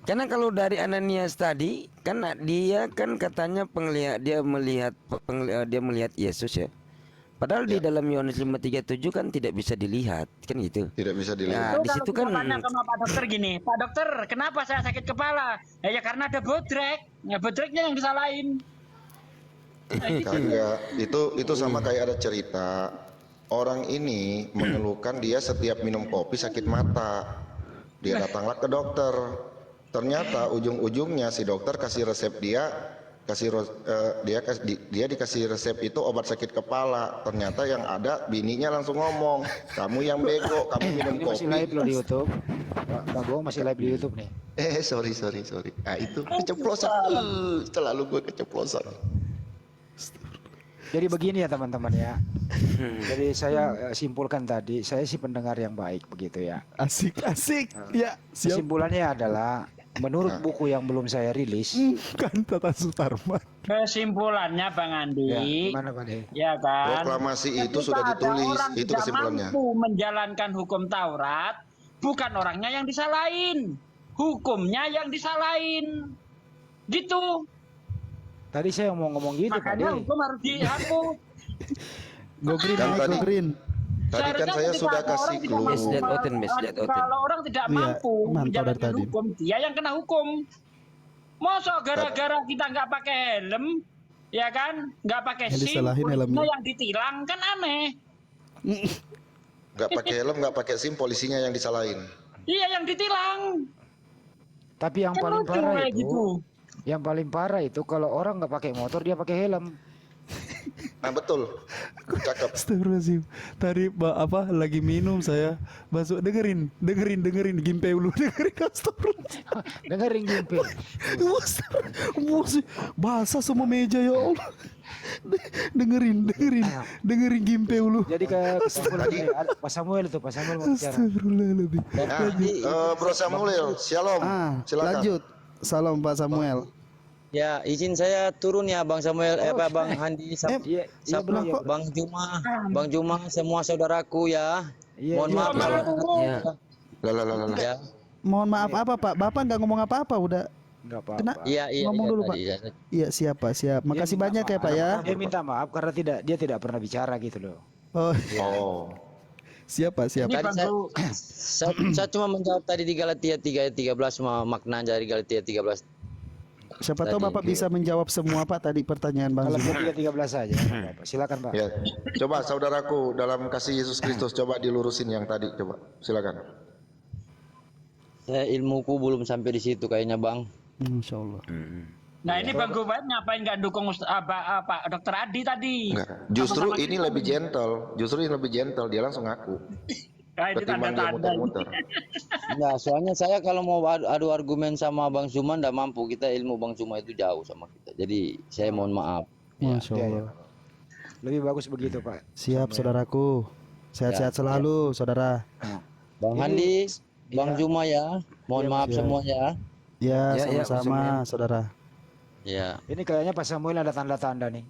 Karena kalau dari Ananias tadi kan dia kan katanya dia melihat Yesus ya. Padahal di dalam Yohanes 5:37 kan tidak bisa dilihat, kan gitu. Tidak bisa dilihat. Nah, di situ kan Tanya sama Pak Dokter gini, Pak Dokter, kenapa saya sakit kepala? Ya karena ada bodrek. Ya bodreknya yang disalahin. Kagak, itu sama kayak ada cerita. Orang ini mengeluhkan dia setiap minum kopi sakit mata. Dia datanglah ke dokter. Ternyata ujung-ujungnya si dokter kasih resep dia dikasih resep itu obat sakit kepala. Ternyata yang ada bininya langsung ngomong, kamu yang bego, kamu minum Ini masih kopi. live loh di YouTube. Pak Gong masih live di YouTube nih. Sorry. Ah itu keceplosan. Terlalu gue keceplosan. Jadi begini ya teman-teman ya. Jadi saya simpulkan tadi, saya sih pendengar yang baik begitu ya. Asik. Ya, siap. Kesimpulannya adalah menurut buku yang belum saya rilis. Kan Tatang Suparman. Kesimpulannya Bang Andi. Ya, gimana Pak De? Ya kan? Proklamasi itu Ketika sudah ada ditulis, orang itu tidak kesimpulannya. mampu menjalankan hukum Taurat, bukan orangnya yang disalahin, hukumnya yang disalahin. Gitu. Tadi saya mau ngomong gitu Pak De. Makanya hukum harus dihapus. Go green, Kan naik, tadi- go green. Tadi kan Seharusnya saya ketika sudah ada kasih orang tidak clue. mampu Mesjid Oten, Mesjid Oten. Kalau orang tidak Iya, mampu mantau dari menjalankan tadi. hukum, dia yang kena hukum. Masa gara-gara kita nggak pakai helm, ya kan? Nggak pakai Yang SIM, disalahin polisinya helmnya. yang ditilang kan aneh. Nggak pakai helm, nggak pakai SIM, polisinya yang disalahin. Iya yang ditilang. Tapi yang Kan paling lucu parah kayak itu, gitu. yang paling parah itu kalau orang nggak pakai motor dia pakai helm. Nah betul, cakep. Astagfirullahaladzim. Tadi lagi minum saya masuk dengerin Gimpe dulu dengerin astagfirullah. Dengerin Gimpe. Basah semua meja ya Allah. Dengerin Gimpe dulu. Jadi kesimpulan nih, Pak Samuel mau bicara. Astagfirullahaladzim. Nah, Bro Samuel, shalom. Silakan. Lanjut. Salam Pak Samuel. Ya, izin saya turun ya Bang Samuel, Bang Handi, Iya, benar kok. Bang Juma, semua saudaraku ya. Iya, Mohon iya. maaf kalau ya. Lah. ya. Mohon maaf apa Pak? Bapak nggak ngomong apa-apa udah. Enggak apa-apa. Kena. Iya, Ngomong dulu, Pak. tadi, ya. Iya siap Pak, siap. Makasih Dia minta banyak ya maaf. Pak ya. Dia minta maaf karena dia tidak pernah bicara gitu loh. Oh, Oh. siap Pak, siap. Tadi saya cuma menjawab tadi di Galatia 3 ayat 13 sama makna dari Galatia 13. Siapa tahu Tadi. Bapak bisa menjawab semua Pak tadi pertanyaan Bang Kalau Zuma. dia 13 saja. nggak apa-apa. Silakan Pak. Ya. Coba saudaraku dalam kasih Yesus Kristus coba dilurusin yang tadi coba. Silakan. Saya ilmuku belum sampai di situ kayaknya Bang. Insya Allah. Nah ini Bang Gubat ngapain nggak dukung Pak Dokter Adi tadi? Enggak. Justru ini lebih gentle. Dia langsung ngaku. Nah, itu Ketimbang dia tanda-tanda. muter-muter. Nah, soalnya saya kalau mau adu argumen sama Bang Zuma ndak mampu. Kita ilmu Bang Zuma itu jauh sama kita. Jadi saya mohon maaf. Masya Iya, Allah. Lebih bagus begitu Pak. Siap saudaraku. Sehat-sehat selalu saudara. Bang Handi, Bang Zuma ya. Mohon maaf siap. semua ya. Ya, Ya, sama-sama saudara. Ya. Ini kayaknya Pak Samuel ada tanda-tanda nih.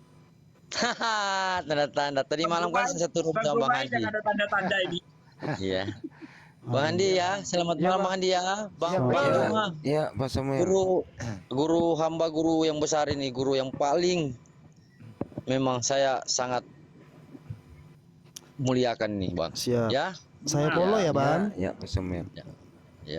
Tanda-tanda. Tadi malam kan saya turun Bang sama Bang Gubat Handi. jangan ada tanda-tanda ini. Iya. Bang Handi ya, selamat malam Bang Handi ya. Bang Zuma. Ya, Pak Samuel. Guru hamba guru yang besar ini, guru yang paling memang saya sangat muliakan nih Bang. Siap. Ya. Saya follow ya Bang. Ya, Pak Samuel. Ya.